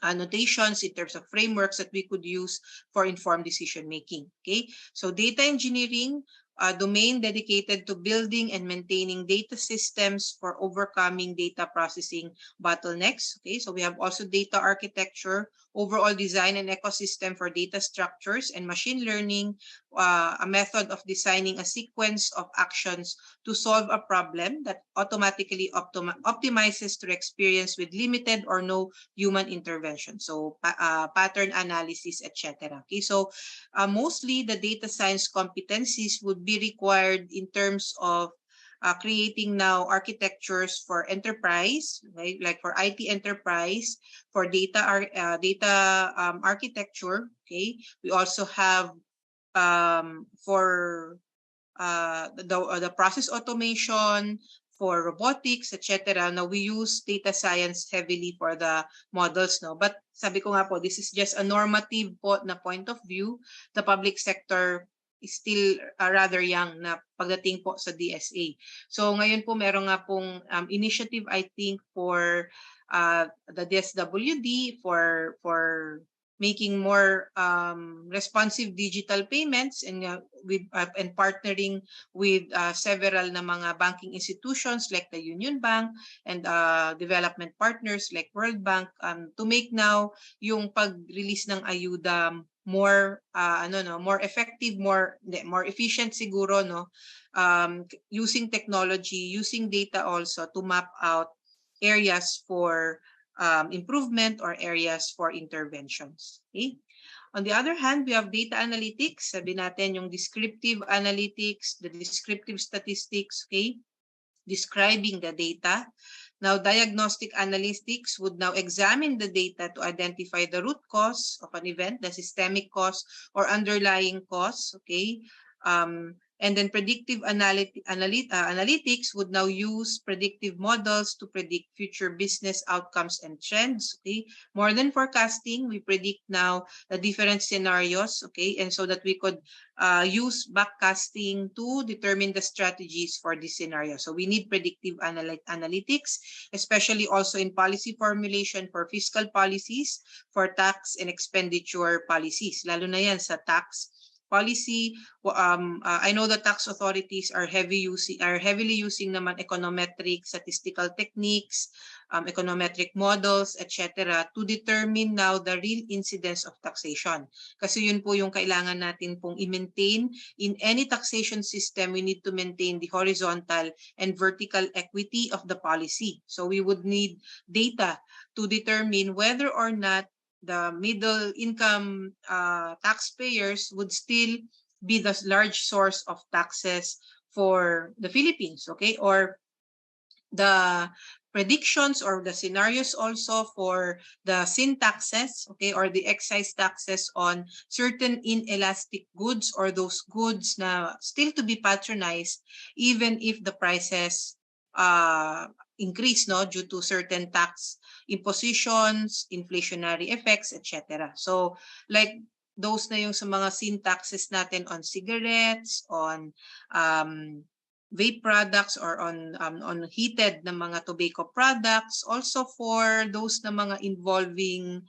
annotations, in terms of frameworks that we could use for informed decision making. Okay, so data engineering, a domain dedicated to building and maintaining data systems for overcoming data processing bottlenecks. Okay, so we have also data architecture, overall design and ecosystem for data structures, and machine learning, a method of designing a sequence of actions to solve a problem that automatically optimizes to experience with limited or no human intervention. So pattern analysis, etc. Okay, so mostly the data science competencies would be required in terms of creating now architectures for enterprise, right? Like for IT enterprise, for data architecture. Okay, we also have for the process automation, for robotics, etc. Now we use data science heavily for the models, no. But sabi ko nga po, this is just a normative po na point of view. The public sector is still rather young na pagdating po sa DSA. So ngayon po meron nga pong initiative, I think, for the DSWD for making more responsive digital payments, and with and partnering with several na mga banking institutions like the Union Bank and development partners like World Bank to make now yung pag-release ng ayuda more more effective, more efficient siguro, no, using technology, using data also to map out areas for improvement or areas for interventions. Okay? On the other hand, we have data analytics. Sabi natin yung descriptive analytics, the descriptive statistics, okay? Describing the data. Now, diagnostic analytics would now examine the data to identify the root cause of an event, the systemic cause or underlying cause, okay? And then predictive analytics would now use predictive models to predict future business outcomes and trends. Okay, more than forecasting, we predict now the different scenarios. Okay, and so that we could use backcasting to determine the strategies for this scenario. So we need predictive analytics, especially also in policy formulation for fiscal policies, for tax and expenditure policies. Lalo na yan sa tax policy. I know the tax authorities are heavily using naman econometric statistical techniques, econometric models, etc. to determine now the real incidence of taxation. Kasi yun po yung kailangan natin pong i-maintain. In any taxation system, we need to maintain the horizontal and vertical equity of the policy. So we would need data to determine whether or not the middle income taxpayers would still be the large source of taxes for the Philippines, okay? Or the predictions or the scenarios also for the sin taxes, okay, or the excise taxes on certain inelastic goods, or those goods na still to be patronized even if the prices increase, no, due to certain tax impositions, inflationary effects, etc. So like those na yung sa mga sin taxes natin on cigarettes, on vape products, or on heated na mga tobacco products, also for those na mga involving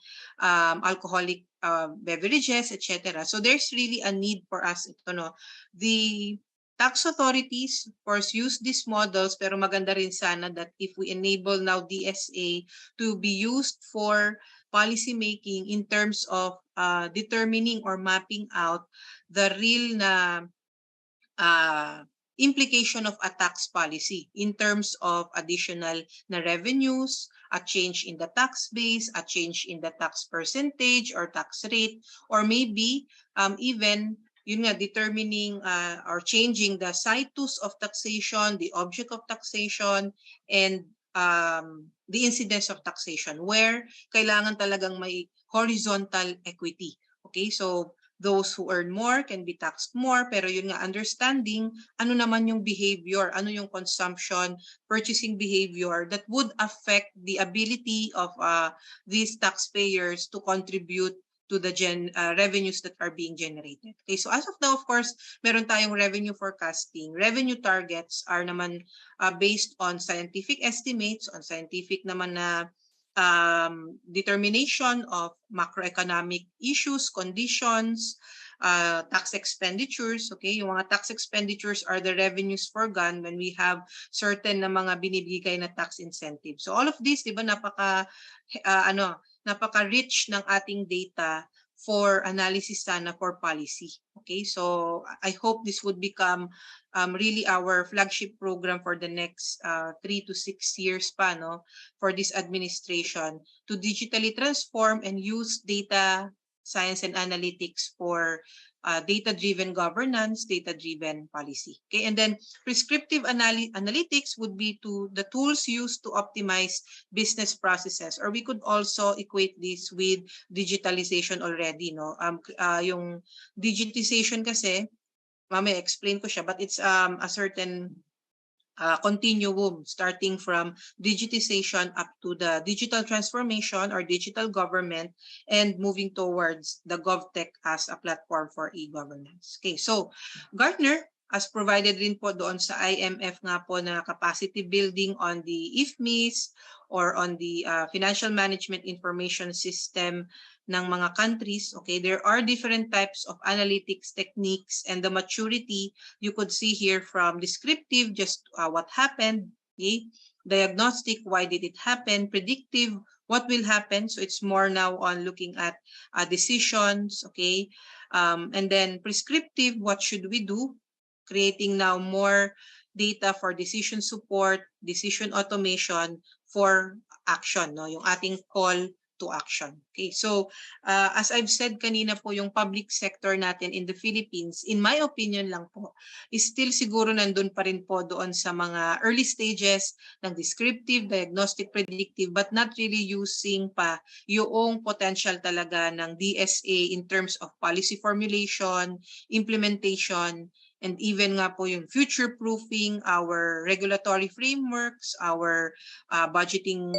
alcoholic beverages, etc. So there's really a need for us ito, no. The tax authorities, of course, use these models, pero maganda rin sana that if we enable now DSA to be used for policy making in terms of determining or mapping out the real na implication of a tax policy in terms of additional na revenues, a change in the tax base, a change in the tax percentage or tax rate, or maybe even yun nga, determining or changing the situs of taxation, the object of taxation, and the incidence of taxation, where kailangan talagang may horizontal equity. Okay, so those who earn more can be taxed more, pero yun nga, understanding ano naman yung behavior, ano yung consumption, purchasing behavior that would affect the ability of these taxpayers to contribute to the revenues that are being generated. Okay, so as of now, of course, meron tayong revenue forecasting. Revenue targets are naman based on scientific estimates, on scientific naman na determination of macroeconomic issues, conditions, tax expenditures. Okay, yung mga tax expenditures are the revenues forgone when we have certain na mga binibigay na tax incentives. So all of this, di ba, napaka-rich ng ating data for analysis sana for policy. Okay, so I hope this would become really our flagship program for the next 3 to 6 years pa, no, for this administration to digitally transform and use data science and analytics for data-driven governance, data-driven policy. Okay, and then prescriptive analytics would be the tools used to optimize business processes, or we could also equate this with digitalization already. No, yung digitization kasi, mamaya explain ko siya, but it's a certain continuum starting from digitization up to the digital transformation or digital government and moving towards the GovTech as a platform for e-governance. Okay, so Gartner, as provided rin po doon sa IMF nga po na capacity building on the IFMIS or on the financial management information system ng mga countries, okay, there are different types of analytics techniques, and the maturity you could see here from descriptive, just what happened, okay, diagnostic, why did it happen, predictive, what will happen, so it's more now on looking at decisions, okay, and then prescriptive, what should we do, creating now more data for decision support, decision automation for action, no, yung ating call to action. Okay, so as I've said kanina po, yung public sector natin in the Philippines, in my opinion lang po, is still siguro nandun pa rin po doon sa mga early stages ng descriptive, diagnostic, predictive, but not really using pa yung potential talaga ng DSA in terms of policy formulation, implementation, and even nga po yung future-proofing our regulatory frameworks, our budgeting,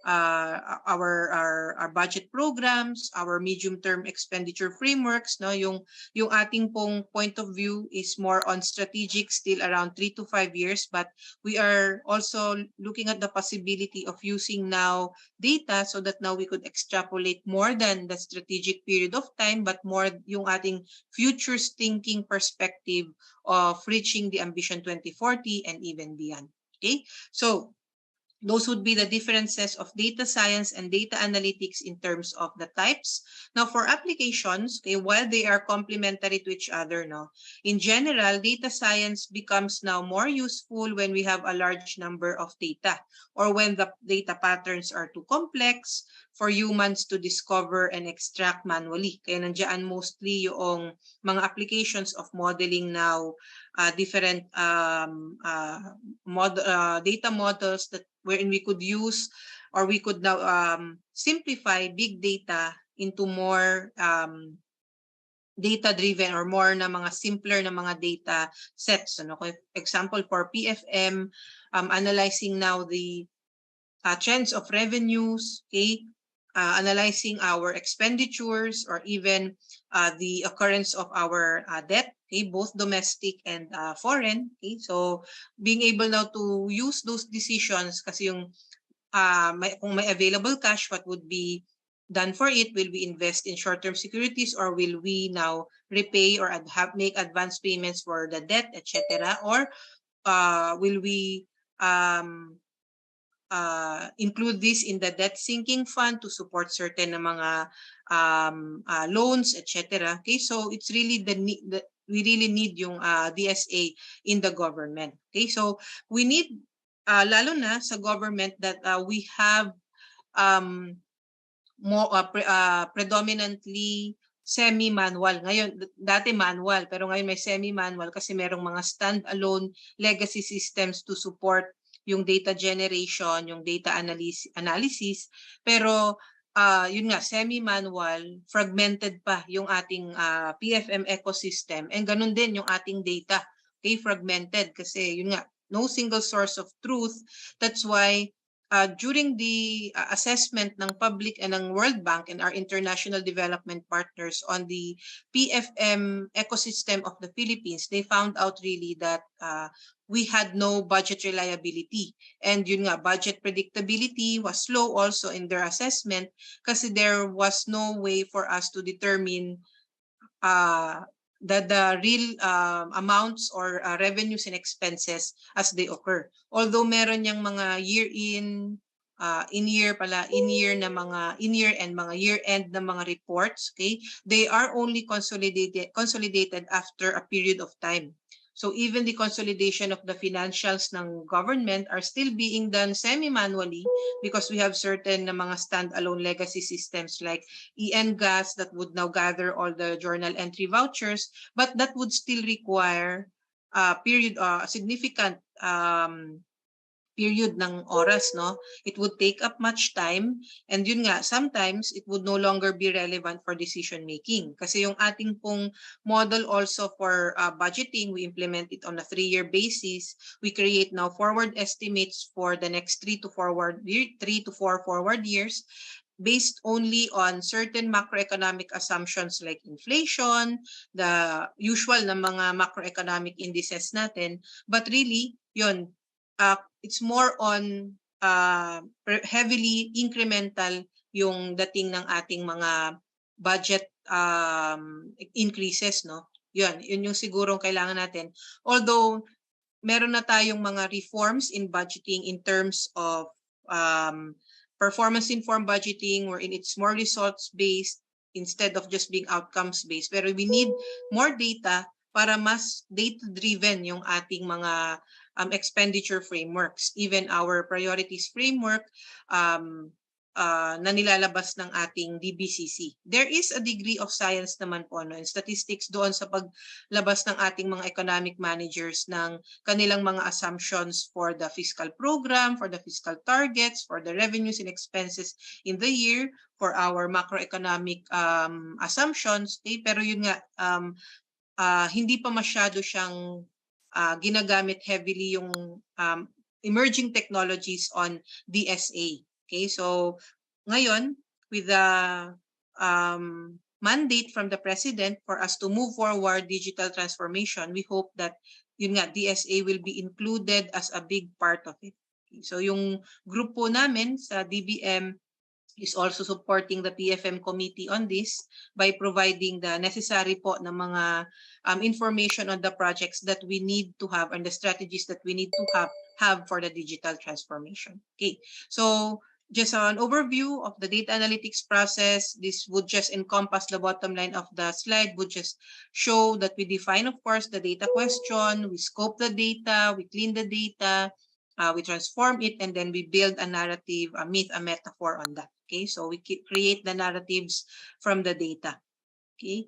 our budget programs, our medium-term expenditure frameworks, no, yung ating pong point of view is more on strategic, still around 3 to 5 years, but we are also looking at the possibility of using now data so that now we could extrapolate more than the strategic period of time, but more yung ating futures thinking perspective of reaching the Ambition 2040 and even beyond. Okay, so those would be the differences of data science and data analytics in terms of the types. Now, for applications, okay, while they are complementary to each other, no, in general, data science becomes now more useful when we have a large number of data or when the data patterns are too complex for humans to discover and extract manually. Kaya nandiyan mostly yung mga applications of modeling now, different data models that wherein we could use or we could now simplify big data into more data-driven or more na mga simpler na mga data sets. Ano? For example, for PFM, analyzing now the trends of revenues, okay, analyzing our expenditures or even the occurrence of our debt, okay, both domestic and foreign. Okay, so being able now to use those decisions kasi yung kung may available cash, what would be done for it? Will we invest in short-term securities or will we now repay or make advance payments for the debt, etc.? Or will we include this in the debt sinking fund to support certain na mga loans, etc. Okay, so it's really we really need yung DSA in the government. Okay, so we need lalo na sa government that we have predominantly semi-manual. Ngayon, dati manual, pero ngayon may semi-manual kasi merong mga stand-alone legacy systems to support yung data generation, yung data analysis. Pero yun nga, semi-manual, fragmented pa yung ating PFM ecosystem. And ganun din yung ating data. Okay, fragmented kasi yun nga, no single source of truth. That's why during the assessment ng public and ng World Bank and our international development partners on the PFM ecosystem of the Philippines, they found out really that we had no budget reliability. And yun nga, budget predictability was low also in their assessment kasi there was no way for us to determine the real amounts or revenues and expenses as they occur. Although meron yung mga in-year and mga year-end na mga reports, okay? They are only consolidated after a period of time. So even the consolidation of the financials ng government are still being done semi-manually because we have certain na mga stand-alone legacy systems like ENGAS that would now gather all the journal entry vouchers, but that would still require significant period ng oras, no? It would take up much time, and yun nga, sometimes it would no longer be relevant for decision making. Kasi yung ating pong model also for budgeting, we implement it on a 3-year basis. We create now forward estimates for the next 3 to 4 forward years based only on certain macroeconomic assumptions like inflation, the usual na mga macroeconomic indices natin, but really, yun, it's more on heavily incremental yung dating ng ating mga budget increases, no? Yun yung sigurong kailangan natin. Although meron na tayong mga reforms in budgeting in terms of performance-informed budgeting wherein it's more results-based instead of just being outcomes-based. Pero we need more data para mas data-driven yung ating mga expenditure frameworks. Even our priorities framework na nilalabas ng ating DBCC. There is a degree of science naman po, no, and statistics doon sa paglabas ng ating mga economic managers ng kanilang mga assumptions for the fiscal program, for the fiscal targets, for the revenues and expenses in the year, for our macroeconomic assumptions. Okay? Pero yun nga, hindi pa masyado siyang ginagamit heavily yung emerging technologies on DSA. Okay, so ngayon, with the mandate from the President for us to move forward digital transformation, we hope that yun nga, DSA will be included as a big part of it. Okay, so yung grupo namin sa DBM is also supporting the PFM committee on this by providing the necessary po na mga information on the projects that we need to have and the strategies that we need to have for the digital transformation. Okay, so just an overview of the data analytics process. This would just encompass the bottom line of the slide, would just show that we define, of course, the data question, we scope the data, we clean the data, we transform it, and then we build a narrative, a myth, a metaphor on that. Okay, so we create the narratives from the data. Okay,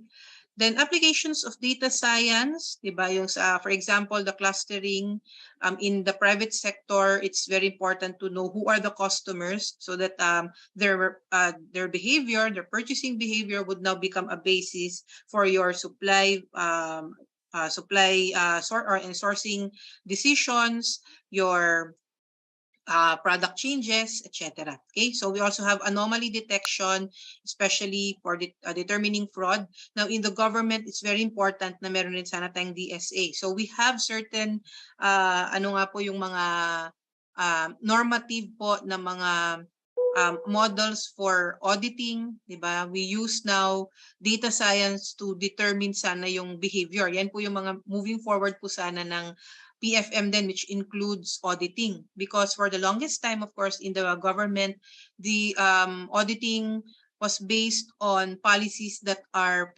then applications of data science, diba, yung sa, for example, the clustering in the private sector, it's very important to know who are the customers so that their behavior, their purchasing behavior would now become a basis for your supply and sourcing decisions, your product changes, etc. Okay, so we also have anomaly detection, especially for determining fraud. Now, in the government, it's very important na meron rin sana tayong DSA. So we have certain, ano nga po yung mga normative po na mga models for auditing, di ba? We use now data science to determine sana yung behavior. Yan po yung mga moving forward po sana ng PFM then, which includes auditing, because for the longest time, of course, in the government, the auditing was based on policies that are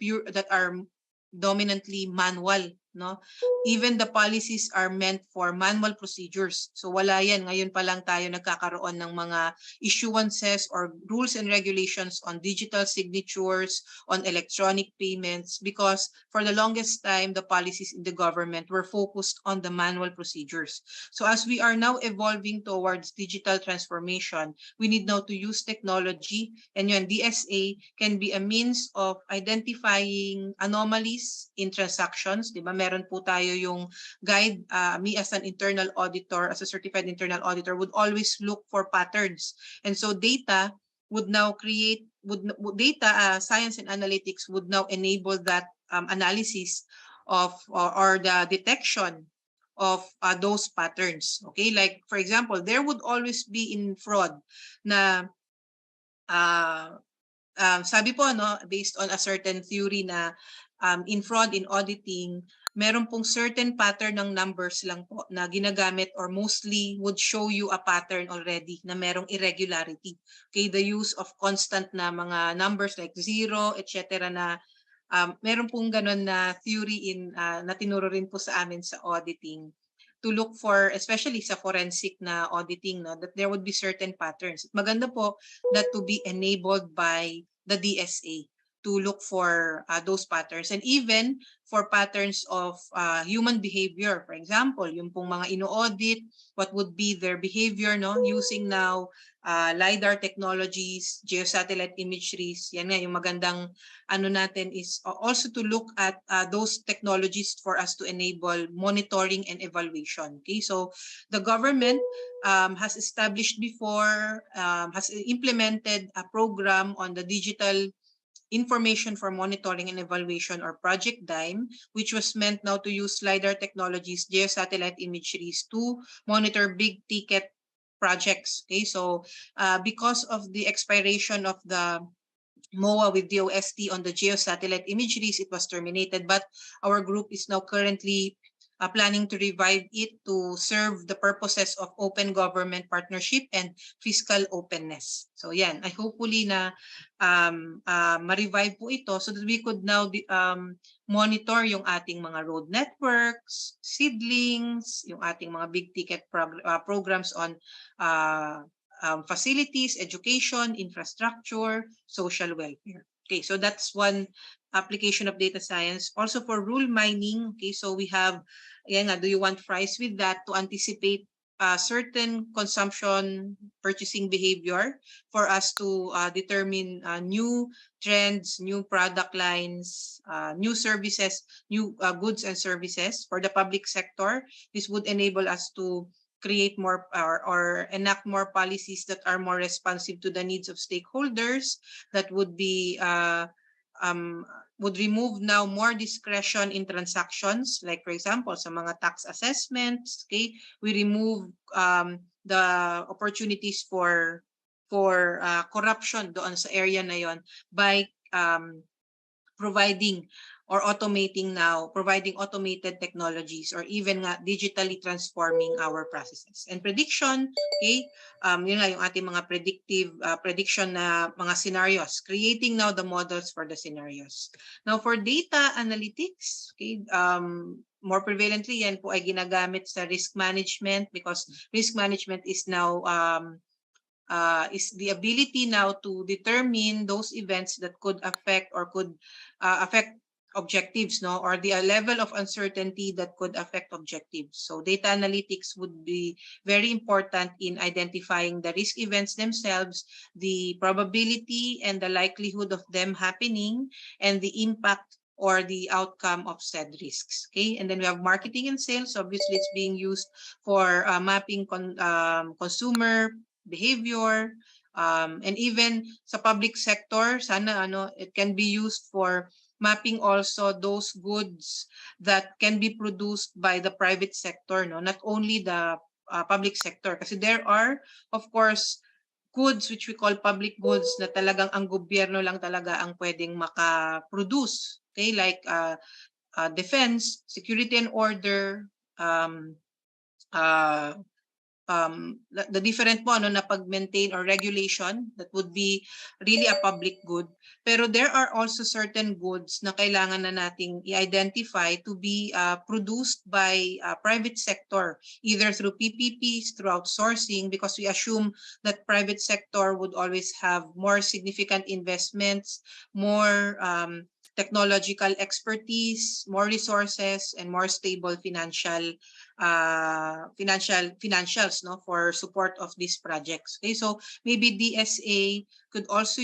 dominantly manual. no? Even the policies are meant for manual procedures. So wala yan. Ngayon pa lang tayo nagkakaroon ng mga issuances or rules and regulations on digital signatures, on electronic payments, because for the longest time, the policies in the government were focused on the manual procedures. So as we are now evolving towards digital transformation, we need now to use technology, and yun, DSA can be a means of identifying anomalies in transactions. Diba? Meron po tayo yung guide. Me as an internal auditor, as a certified internal auditor, would always look for patterns. And so data would now create, data science and analytics would now enable that analysis of or the detection of those patterns. Okay, like for example, there would always be in fraud na sabi po, no, based on a certain theory na in fraud, in auditing, meron pong certain pattern ng numbers lang po na ginagamit or mostly would show you a pattern already na merong irregularity. Okay, the use of constant na mga numbers like 0, etc. na meron pong ganun na theory na tinuro rin po sa amin sa auditing, to look for, especially sa forensic na auditing, no, that there would be certain patterns. Maganda po that to be enabled by the DSA to look for those patterns, and even for patterns of human behavior. For example, yung pong mga ino-audit, what would be their behavior, no, using now LiDAR technologies, geosatellite imageries. Yan nga, yung magandang ano natin is also to look at those technologies for us to enable monitoring and evaluation. Okay, so the government has established before, has implemented a program on the digital information for monitoring and evaluation, or Project DIME, which was meant now to use LiDAR technologies, geosatellite imageries to monitor big ticket projects. Okay, so because of the expiration of the MOA with DOST on the geosatellite imageries, it was terminated, but our group is now currently planning to revive it to serve the purposes of open government partnership and fiscal openness. So yan, I hopefully na ma-revive po ito so that we could now monitor yung ating mga road networks, seedlings, yung ating mga big ticket programs on facilities, education, infrastructure, social welfare. Okay, so that's one application of data science. Also for rule mining, okay, so we have, yan nga, do you want fries with that, to anticipate certain consumption purchasing behavior for us to determine new trends, new product lines, new services, new goods and services for the public sector. This would enable us to create more or enact more policies that are more responsive to the needs of stakeholders, that would be would remove now more discretion in transactions, like for example sa mga tax assessments. Okay, we remove the opportunities for corruption doon sa area na yon by providing or automating now, providing automated technologies, or even nga digitally transforming our processes. And prediction, okay, yun nga yung ating mga predictive prediction na mga scenarios, creating now the models for the scenarios. Now for data analytics, okay, more prevalently yan po ay ginagamit sa risk management, because risk management is now is the ability now to determine those events that could affect or could affect objectives, no, or the level of uncertainty that could affect objectives. So data analytics would be very important in identifying the risk events themselves, the probability and the likelihood of them happening, and the impact or the outcome of said risks. Okay, and then we have marketing and sales. Obviously, it's being used for mapping consumer behavior, and even sa public sector, sana it can be used for mapping also those goods that can be produced by the private sector, no, not only the public sector, kasi there are of course goods which we call public goods na talagang ang gobyerno lang talaga ang pwedeng maka-produce, okay, like defense, security and order, the different po na pag-maintain or regulation that would be really a public good. Pero there are also certain goods na kailangan na nating i-identify to be produced by private sector, either through PPPs, through outsourcing, because we assume that private sector would always have more significant investments, more technological expertise, more resources, and more stable financials for support of these projects. Okay, so maybe DSA can also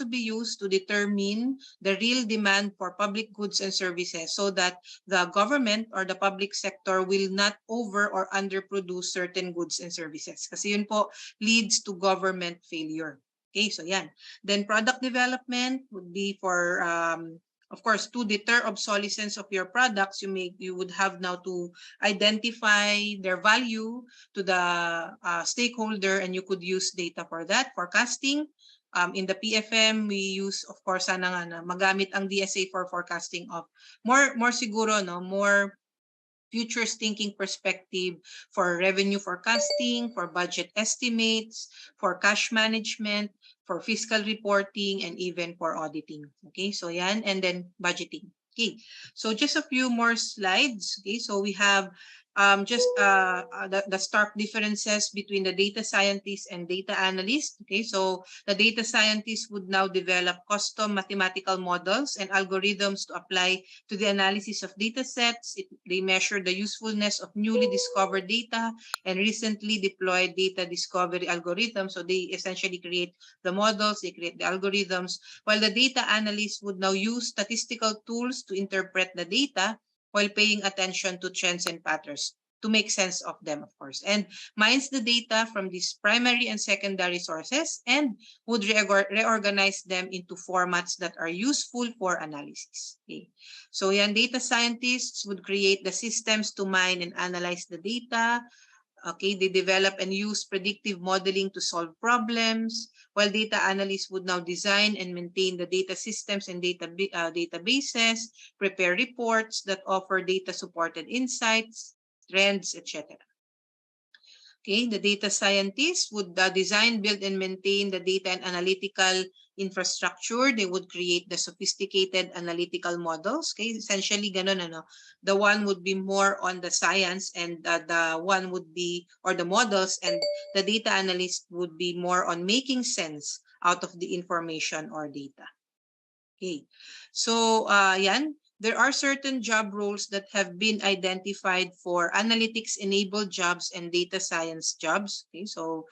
be used to determine the real demand for public goods and services, so that the government or the public sector will not over or underproduce certain goods and services. Kasi yun po leads to government failure. Okay, so yan. Then product development would be for, of course, to deter obsolescence of your products, you would have now to identify their value to the stakeholder, and you could use data for that. Forecasting, in the PFM, we use, of course, sana nga na magamit ang DSA for forecasting of more siguro, more futures thinking perspective for revenue forecasting, for budget estimates, for cash management, for fiscal reporting, and even for auditing. Okay, so yan, and then budgeting. Okay, so just a few more slides. Okay, so we have the stark differences between the data scientists and data analysts. Okay, so the data scientists would now develop custom mathematical models and algorithms to apply to the analysis of data sets. They measure the usefulness of newly discovered data and recently deployed data discovery algorithms. So they essentially create the models, they create the algorithms, while the data analysts would now use statistical tools to interpret the data while paying attention to trends and patterns to make sense of them, of course, and mines the data from these primary and secondary sources and would reorganize them into formats that are useful for analysis. Okay. So yan, data scientists would create the systems to mine and analyze the data. Okay, they develop and use predictive modeling to solve problems, while data analysts would now design and maintain the data systems and databases, prepare reports that offer data-supported insights, trends, etc. Okay, the data scientists would design, build, and maintain the data and analytical infrastructure. They would create the sophisticated analytical models. Okay, essentially, ganun, the one would be more on the science, and the one would be, or the models, and the data analyst would be more on making sense out of the information or data. Okay, so yan. There are certain job roles that have been identified for analytics-enabled jobs and data science jobs. Okay, so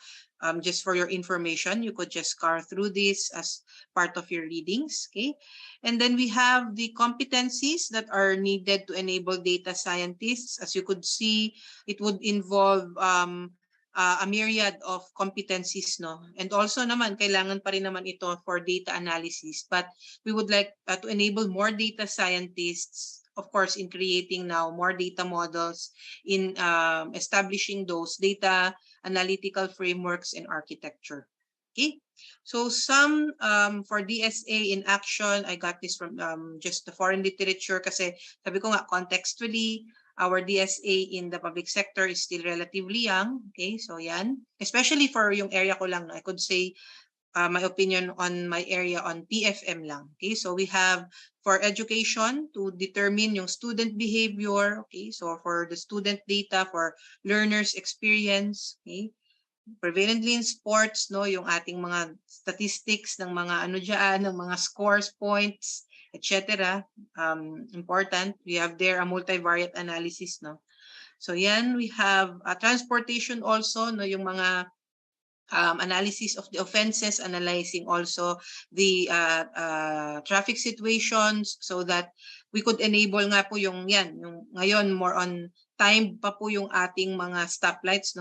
just for your information, you could just scar through this as part of your readings. Okay, and then we have the competencies that are needed to enable data scientists. As you could see, it would involve a myriad of competencies, and also naman kailangan pa rin naman ito for data analysis, but we would like to enable more data scientists, of course, in creating now more data models, in establishing those data analytical frameworks and architecture. Okay, so some for DSA in action, I got this from just the foreign literature, kasi sabi ko nga, contextually, our DSA in the public sector is still relatively young. Okay, so yan. Especially for yung area ko lang, I could say my opinion on my area on PFM lang. Okay, so we have for education to determine yung student behavior. Okay, so for the student data, for learners experience. Okay, prevalently in sports, yung ating mga statistics ng mga ng mga scores, points, etc. Important. We have there a multivariate analysis, So yan, we have transportation also, yung mga analysis of the offenses, analyzing also the traffic situations, so that we could enable nga po yung ngayon more on time pa po yung ating mga stoplights,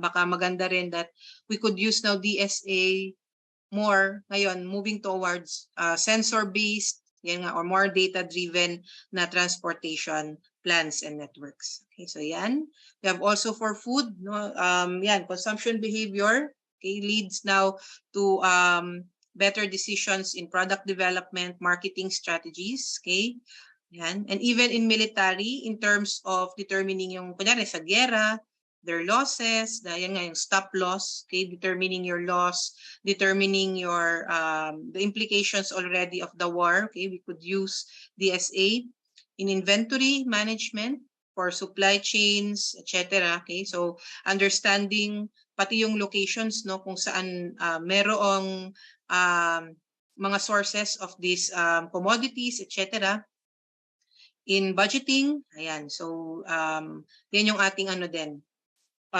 baka maganda rin that we could use now DSA more ngayon, moving towards sensor-based, or more data-driven na transportation plans and networks. Okay, so yan. We have also for food, consumption behavior, okay, leads now to better decisions in product development, marketing strategies, okay? Yan. And even in military, in terms of determining yung, kunyari sa gera, their losses, yan nga yung stop loss, okay, determining your loss, determining your the implications already of the war. Okay, we could use DSA in inventory management for supply chains, etc. Okay, so understanding pati yung locations, no, kung saan merong mga sources of these commodities, etc. In budgeting, ayan, so yan yung ating ano din,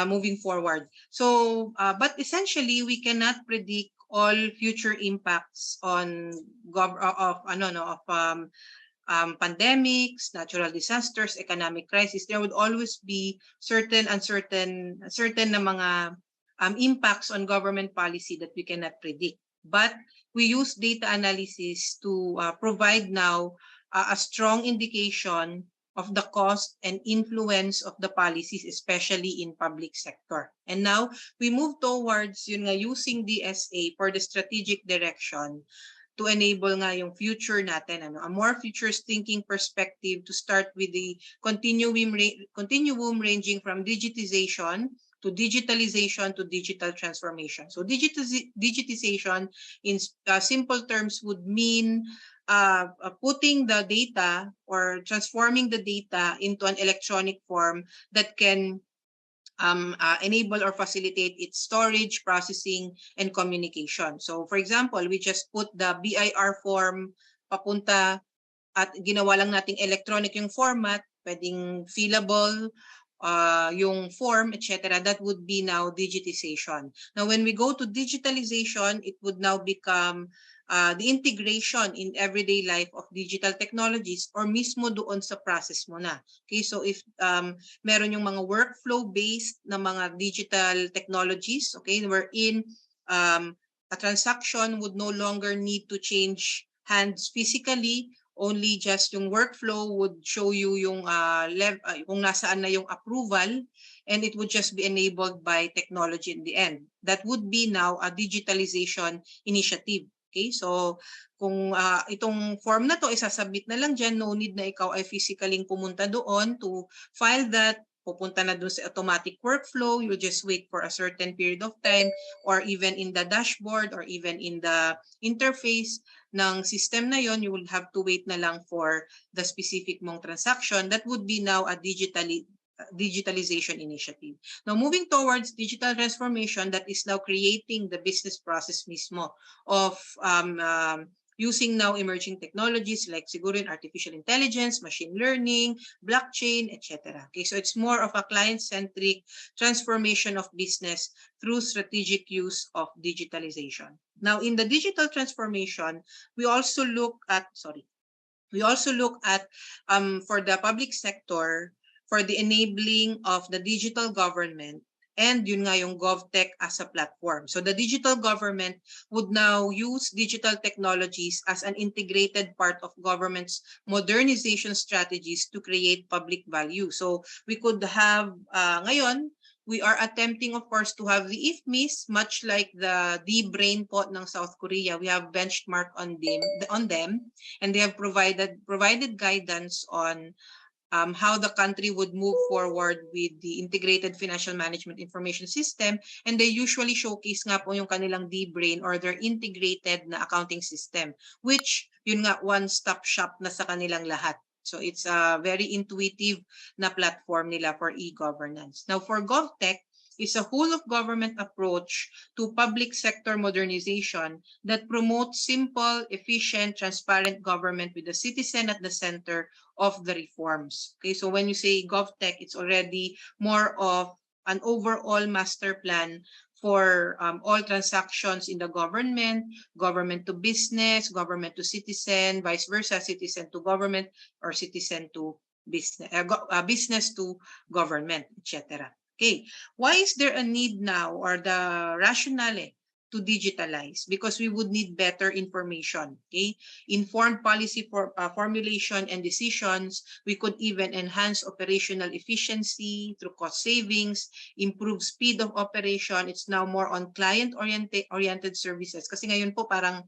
moving forward. So, but essentially, we cannot predict all future impacts on pandemics, natural disasters, economic crisis. There would always be certain na mga impacts on government policy that we cannot predict. But we use data analysis to provide now a strong indication of the cost and influence of the policies, especially in public sector. And now we move towards using DSA for the strategic direction to enable nga yung future natin, a more futures thinking perspective, to start with the continuum ranging from digitization to digitalization to digital transformation. So digitization in simple terms would mean putting the data or transforming the data into an electronic form that can enable or facilitate its storage, processing, and communication. So for example, we just put the BIR form papunta at ginawa lang nating electronic yung format, pwedeng fillable, yung form, etc. That would be now digitization. Now, when we go to digitalization, it would now become the integration in everyday life of digital technologies or mismo doon sa process mo na. Okay, so if meron yung mga workflow-based na mga digital technologies, okay, wherein a transaction would no longer need to change hands physically, only just yung workflow would show you yung kung nasaan na yung approval, and it would just be enabled by technology in the end. That would be now a digitalization initiative. Okay, so kung itong form na to isasubmit na lang dyan, no need na ikaw ay physically pumunta doon to file that, pupunta na doon sa automatic workflow, you'll just wait for a certain period of time, or even in the dashboard or even in the interface ng system na yon, you will have to wait na lang for the specific mong transaction. That would be now a digitalization initiative. Now, moving towards digital transformation, that is now creating the business process mismo of using now emerging technologies like siguro in artificial intelligence, machine learning, blockchain, etc. Okay, so it's more of a client-centric transformation of business through strategic use of digitalization. Now, in the digital transformation, we also look at for the public sector, for the enabling of the digital government, and yun nga yung GovTech as a platform. So the digital government would now use digital technologies as an integrated part of government's modernization strategies to create public value. So we could have, ngayon, we are attempting, of course, to have the IFMIS, much like the D-Brain po ng South Korea. We have benchmark on them, and they have provided guidance on how the country would move forward with the integrated financial management information system, and they usually showcase nga po yung kanilang D-Brain or their integrated na accounting system, which yun nga one-stop shop na sa kanilang lahat. So it's a very intuitive na platform nila for e-governance. Now for GovTech, is a whole of government approach to public sector modernization that promotes simple, efficient, transparent government with the citizen at the center of the reforms. Okay, so when you say GovTech, it's already more of an overall master plan for all transactions in the government, government to business, government to citizen, vice versa, citizen to government, or citizen to business, business to government, etc. Okay, why is there a need now, or the rationale to digitalize? Because we would need better information, okay? Informed policy for formulation and decisions. We could even enhance operational efficiency through cost savings, improve speed of operation. It's now more on client-oriented services. Kasi ngayon po parang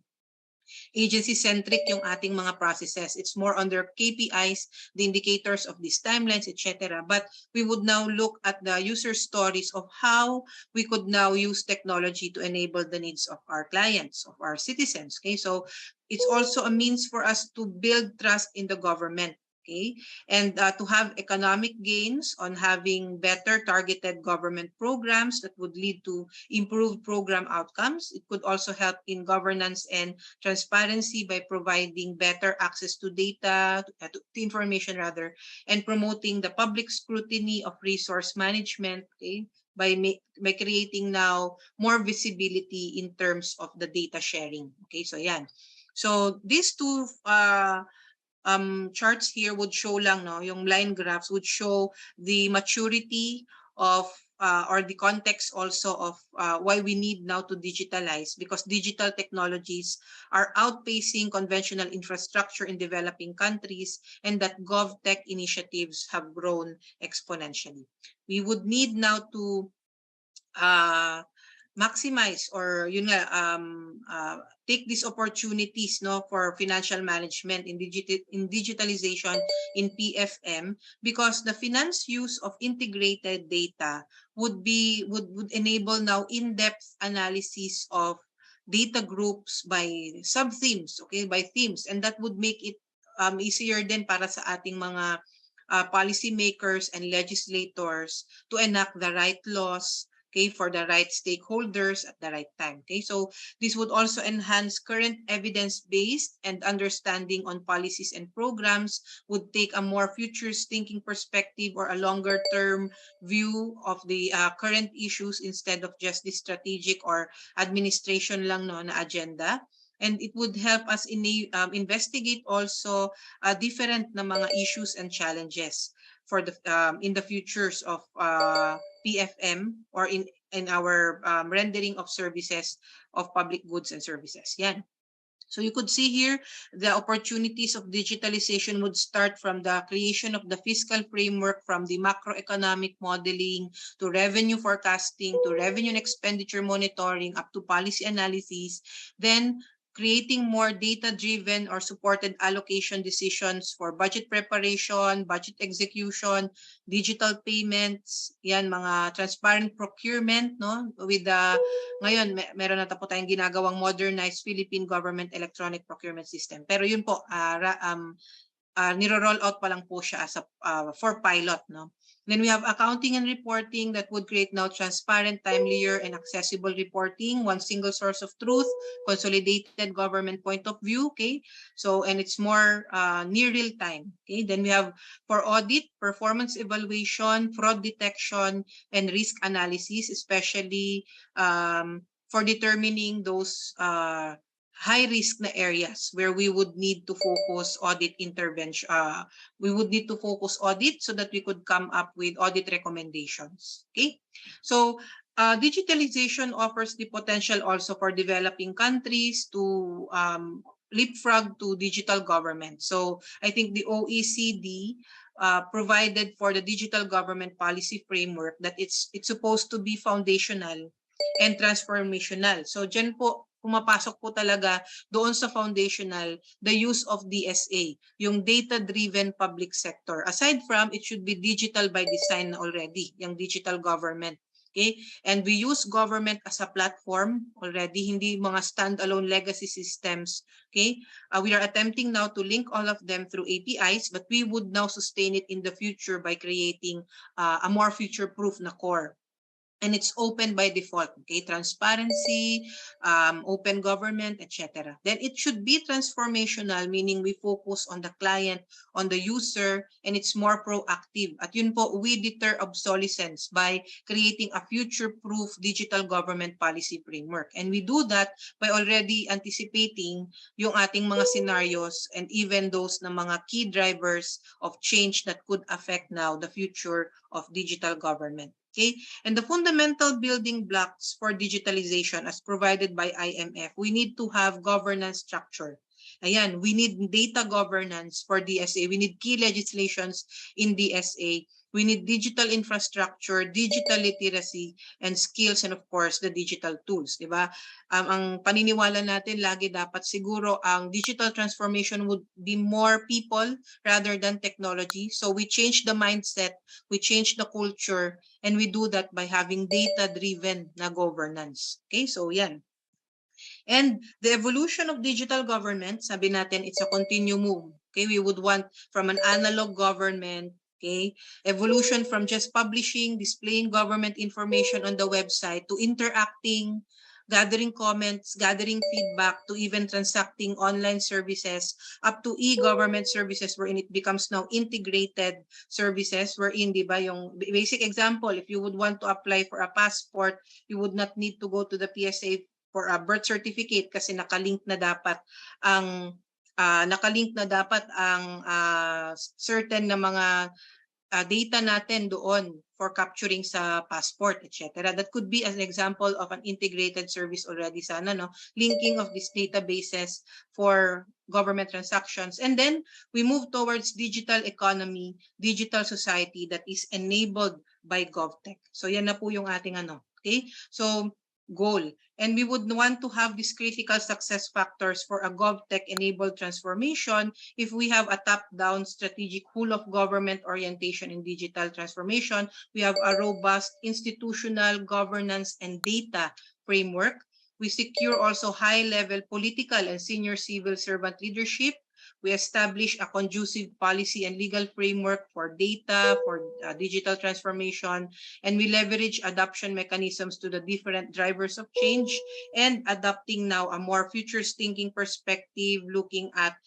agency-centric yung ating mga processes. It's more on their KPIs, the indicators of these timelines, etc. But we would now look at the user stories of how we could now use technology to enable the needs of our clients, of our citizens. Okay, so it's also a means for us to build trust in the government. Okay, and to have economic gains on having better targeted government programs that would lead to improved program outcomes. It could also help in governance and transparency by providing better access to data, to information rather, and promoting the public scrutiny of resource management, okay, by creating now more visibility in terms of the data sharing. Okay, so yan. So these two charts here would show lang, no, yung line graphs would show the maturity of or the context also of why we need now to digitalize, because digital technologies are outpacing conventional infrastructure in developing countries, and that GovTech initiatives have grown exponentially. We would need now to maximize or take these opportunities, no, for financial management in digitalization in PFM, because the finance use of integrated data would enable now in-depth analysis of data groups by sub-themes, okay, by themes, and that would make it easier din para sa ating mga policy makers and legislators to enact the right laws, okay, for the right stakeholders at the right time. Okay, so this would also enhance current evidence-based and understanding on policies and programs, would take a more futures thinking perspective or a longer-term view of the current issues instead of just the strategic or administration lang, no, na agenda. And it would help us investigate also different na mga issues and challenges for the in the futures of PFM or in our rendering of services of public goods and services. Yan. So you could see here the opportunities of digitalization would start from the creation of the fiscal framework, from the macroeconomic modeling to revenue forecasting to revenue and expenditure monitoring up to policy analysis. Then creating more data-driven or supported allocation decisions for budget preparation, budget execution, digital payments, yan, mga transparent procurement, no? With ngayon, meron na po tayong ginagawang modernized Philippine Government Electronic Procurement System. Pero yun po, niro-roll out pa lang po siya as for pilot, no? Then we have accounting and reporting that would create now transparent, timelier, and accessible reporting, one single source of truth, consolidated government point of view, okay? So, and it's more near real time, okay? Then we have for audit, performance evaluation, fraud detection, and risk analysis, especially for determining those high risk na areas where we would need to focus audit intervention. We would need to focus audit so that we could come up with audit recommendations. Okay, so digitalization offers the potential also for developing countries to leapfrog to digital government. So I think the OECD provided for the digital government policy framework that it's supposed to be foundational and transformational. So dyan po, pumapasok po talaga doon sa foundational, the use of DSA, yung data-driven public sector. Aside from, it should be digital by design already, yung digital government. Okay? And we use government as a platform already, hindi mga standalone legacy systems. Okay? We are attempting now to link all of them through APIs, but we would now sustain it in the future by creating a more future-proof na core. And it's open by default, okay? Transparency, open government, etc. Then it should be transformational, meaning we focus on the client, on the user, and it's more proactive. At yun po, we deter obsolescence by creating a future-proof digital government policy framework. And we do that by already anticipating yung ating mga scenarios and even those na mga key drivers of change that could affect now the future of digital government. Okay, and the fundamental building blocks for digitalization as provided by IMF, we need to have governance structure. Ayan, we need data governance for DSA. We need key legislations in DSA. We need digital infrastructure, digital literacy, and skills, and of course, the digital tools, di ba? Ang paniniwala natin lagi dapat siguro ang digital transformation would be more people rather than technology. So we change the mindset, we change the culture, and we do that by having data-driven na governance. Okay, so yan. And the evolution of digital government, sabi natin, it's a continuum. Okay, we would want from an analog government, okay, evolution from just publishing, displaying government information on the website to interacting, gathering comments, gathering feedback, to even transacting online services, up to e-government services wherein it becomes now integrated services wherein, di ba, yung basic example, if you would want to apply for a passport, you would not need to go to the PSA for a birth certificate kasi nakalink na dapat ang certain na mga data natin doon for capturing sa passport, etc. That could be an example of an integrated service already sana, no? Linking of these databases for government transactions. And then we move towards digital economy, digital society that is enabled by GovTech. So yan na po yung ating okay? So goal. And we would want to have these critical success factors for a GovTech-enabled transformation if we have a top-down strategic whole of government orientation in digital transformation. We have a robust institutional governance and data framework. We secure also high-level political and senior civil servant leadership. We establish a conducive policy and legal framework for data, for digital transformation, and we leverage adoption mechanisms to the different drivers of change and adopting now a more futures thinking perspective, looking at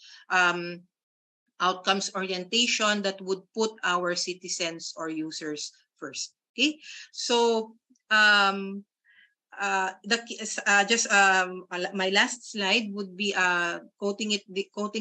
outcomes orientation that would put our citizens or users first. Okay, so my last slide would be quoting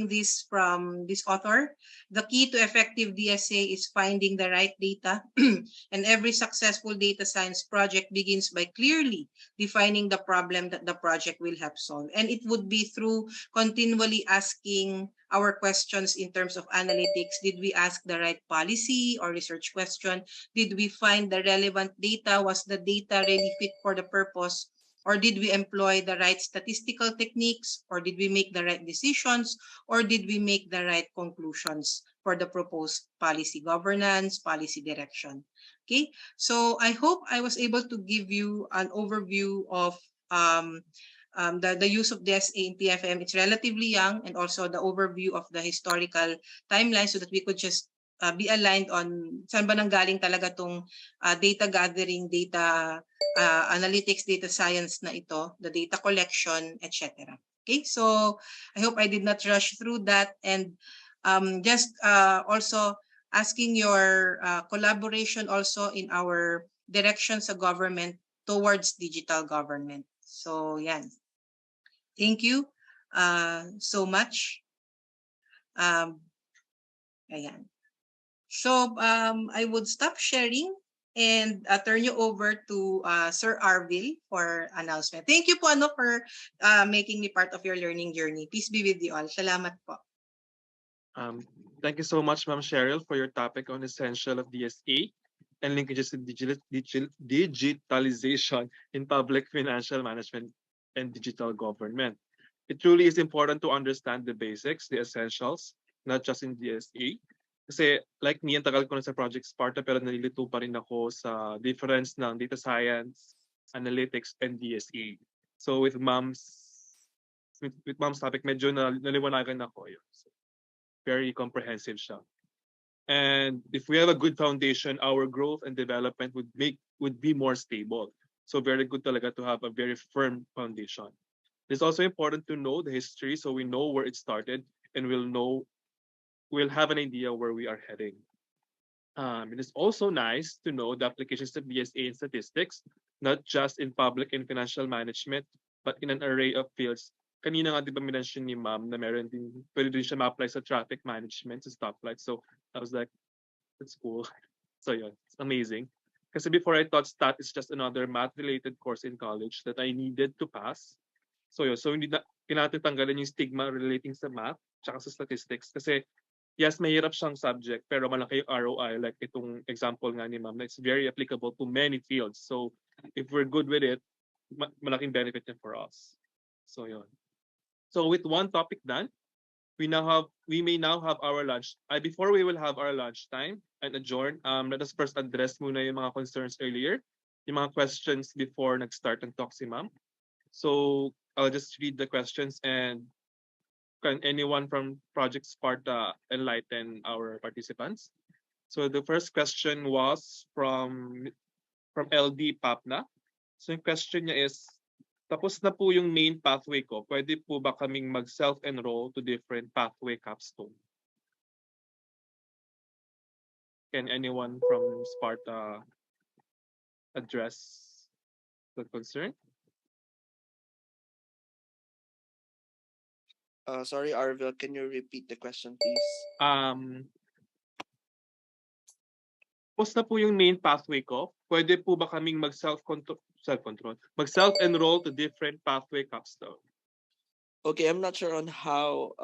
this from this author. The key to effective DSA is finding the right data, and every successful data science project begins by clearly defining the problem that the project will help solve. And it would be through continually asking our questions in terms of analytics. Did we ask the right policy or research question? Did we find the relevant data? Was the data really fit for the purpose? Or did we employ the right statistical techniques? Or did we make the right decisions? Or did we make the right conclusions for the proposed policy governance, policy direction? Okay, so I hope I was able to give you an overview of the use of DSA in PFM. It's relatively young, and also the overview of the historical timeline so that we could just be aligned on saan ba nanggaling talaga tong data gathering, data analytics, data science na ito, the data collection, etc. Okay, so I hope I did not rush through that, and just also asking your collaboration also in our directions of government towards digital government. So yan. Thank you so much. Ayan. So I would stop sharing and turn you over to Sir Arvil for announcement. Thank you po for making me part of your learning journey. Peace be with you all. Salamat po. Thank you so much, Ma'am Cheryl, for your topic on essential of DSA and linkages to digitalization in public financial management and digital government. It truly is important to understand the basics, the essentials, not just in DSA. Kasi like me, ang tagal ko na sa project Sparta pero nalilito pa rin ako sa difference ng data science, analytics, and DSA. So with Mom's topic, medyo naliwanagan ako yun. So, very comprehensive siya. And if we have a good foundation, our growth and development would be more stable. So very good talaga to have a very firm foundation. It's also important to know the history so we know where it started and we'll have an idea where we are heading. It is also nice to know the applications of DSA in statistics, not just in public and financial management, but in an array of fields. Kanina nga di ba minention ni Ma'am na pwede din siya ma-apply sa traffic management, sa stoplights. So I was like, that's cool. So yeah, it's amazing. Kasi before I thought stat is just another math-related course in college that I needed to pass. So yeah, so kailangan natin tanggalin yung stigma relating sa math tsaka sa statistics. Kasi yes, mahirap siyang subject pero malaki yung ROI like itong example nga ni ma'am na it's very applicable to many fields. So if we're good with it, malaking benefit niya for us. So yun. So with one topic done, we may now have our lunch. Before we will have our lunch time and adjourn, let us first address muna yung mga concerns earlier, yung mga questions before nag-start ng talk si ma'am. So I'll just read the questions and can anyone from Project Sparta enlighten our participants? So the first question was from LD Papna. So yung question niya is, tapos na po yung main pathway ko, pwede po ba kaming mag-self-enroll to different pathway capstone? Can anyone from Sparta address the concern? Sorry, Arvil, can you repeat the question, please? Tapos na po yung main pathway ko, pwede po ba kaming mag-self-enroll to different pathway capstone? Okay, I'm not sure on how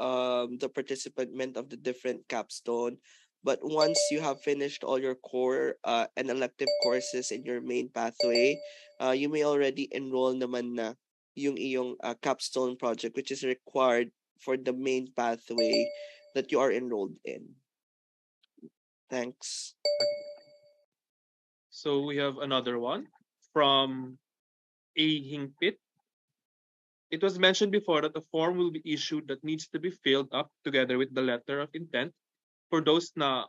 the participant meant of the different capstone, but once you have finished all your core and elective courses in your main pathway, you may already enroll naman na yung iyong capstone project, which is required for the main pathway that you are enrolled in. Thanks. So we have another one from A. Hingpit. It was mentioned before that a form will be issued that needs to be filled up together with the letter of intent for those na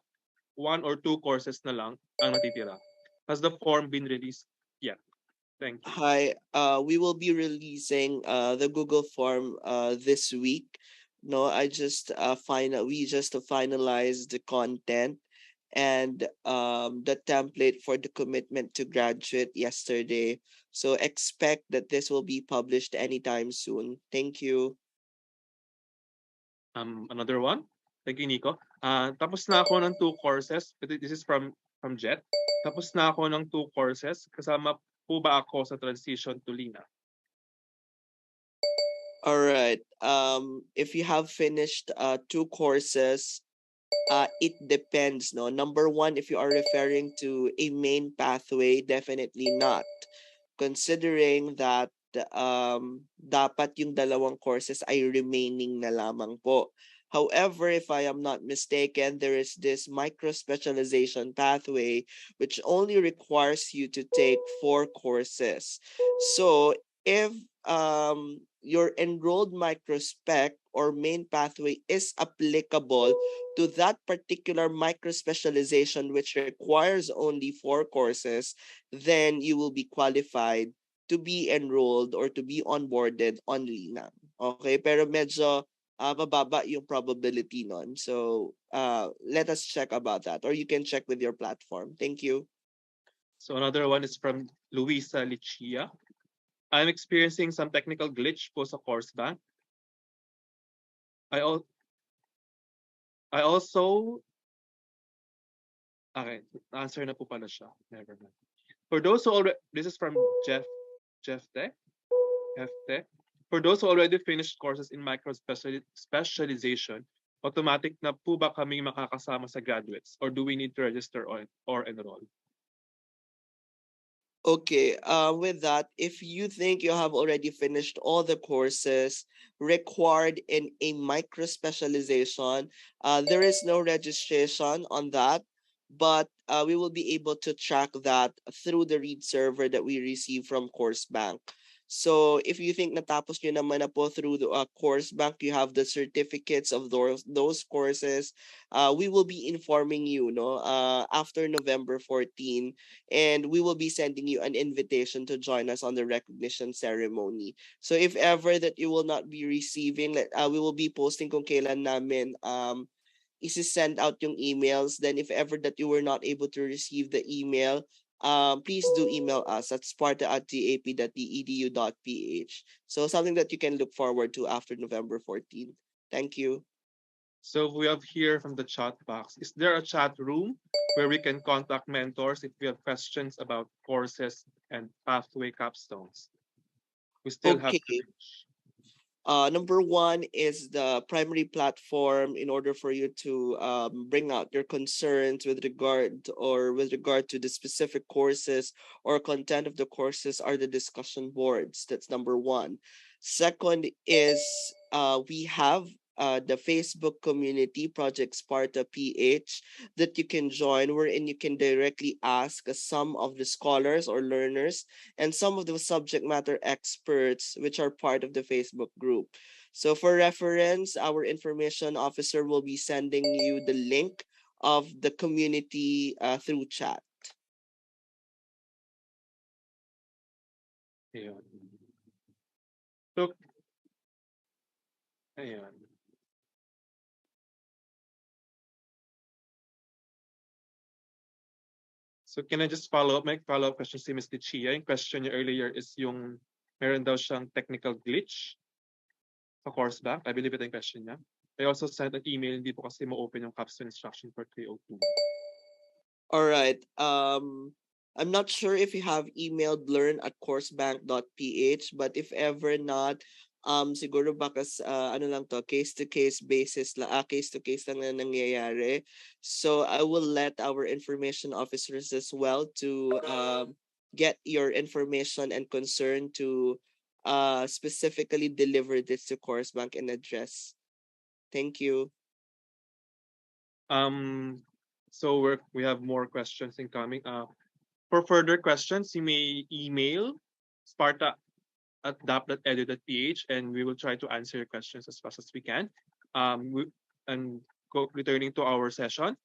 1 or 2 courses na lang ang natitira. Has the form been released yet? Thank you. Hi, we will be releasing the Google form this week. No, we just finalized the content and the template for the commitment to graduate yesterday. So expect that this will be published anytime soon. Thank you. Another one. Thank you, Nico. Tapos na ako ng 2 courses. This is from Jet. Tapos na ako ng 2 courses. Kasama po ba ako sa transition to Lina? All right. If you have finished 2 courses, it depends, no? Number one, if you are referring to a main pathway, definitely not. Considering that dapat yung dalawang courses ay remaining na lamang po. However, if I am not mistaken, there is this micro-specialization pathway which only requires you to take 4 courses. So if your enrolled microspec or main pathway is applicable to that particular micro-specialization which requires only 4 courses, then you will be qualified to be enrolled or to be onboarded on Linam. Okay? Pero medyo mababa yung probability nun. So let us check about that, or you can check with your platform. Thank you. So another one is from Luisa Lichia. I'm experiencing some technical glitch po sa course bank. I also okay, answer na po pala siya. Never mind. For those who already, this is from Jeff Tech. For those who already finished courses in micro specialization, automatic na po ba kaming makakasama sa graduates or do we need to register or enroll? Okay, with that, if you think you have already finished all the courses required in a micro specialization, there is no registration on that, but we will be able to track that through the read server that we receive from Course Bank. So if you think natapos nyo naman na po through the Course Bank, you have the certificates of those courses, we will be informing you after November 14, and we will be sending you an invitation to join us on the recognition ceremony. So if ever that you will not be receiving, we will be posting kung kailan namin isi-send out yung emails. Then if ever that you were not able to receive the email, please do email us at sparta@gap.edu.ph. So something that you can look forward to after November 14th. Thank you. So we have here from the chat box, is there a chat room where we can contact mentors if we have questions about courses and pathway capstones? We still have to reach. Number one is the primary platform in order for you to bring out your concerns with regard to the specific courses or content of the courses are the discussion boards. That's number one. Second is we have the Facebook community Project Sparta PH that you can join, wherein you can directly ask some of the scholars or learners and some of the subject matter experts which are part of the Facebook group. So for reference, our information officer will be sending you the link of the community through chat. Ayun. So, ayan. So can I just follow up? My follow-up question si Ms. Chia. Yung question niya earlier is yung meron daw siyang technical glitch sa course back. I believe ito yung question niya. I also sent an email, hindi po kasi mo-open yung capstone instruction for 302. All right. I'm not sure if you have emailed learn@coursebank.ph, but if ever not, siguro baka ano lang to, case to case lang na nangyayari. So I will let our information officers as well to get your information and concern to specifically deliver this to Coursebank and address. Thank you. So we have more questions incoming. For further questions, you may email sparta@dap.edu.ph and we will try to answer your questions as fast as we can. Returning to our session,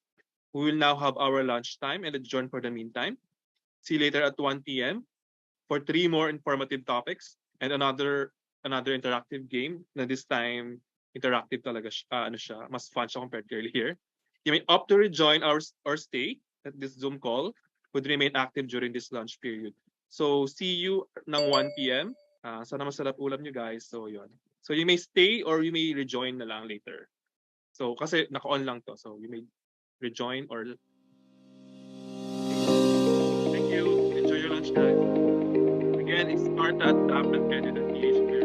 we will now have our lunch time and adjourn for the meantime. See you later at 1 p.m. for 3 more informative topics and another interactive game na this time interactive talaga siya, mas fun siya compared to earlier. You may opt to rejoin or stay at this Zoom call would remain active during this lunch period. So see you ng 1 p.m. Sana masarap ulam nyo guys. So yun. So you may stay or you may rejoin na lang later. So kasi naka-on lang to. So you may rejoin or thank you. Enjoy your lunch guys. Again, it's sparta@dap.edu.ph.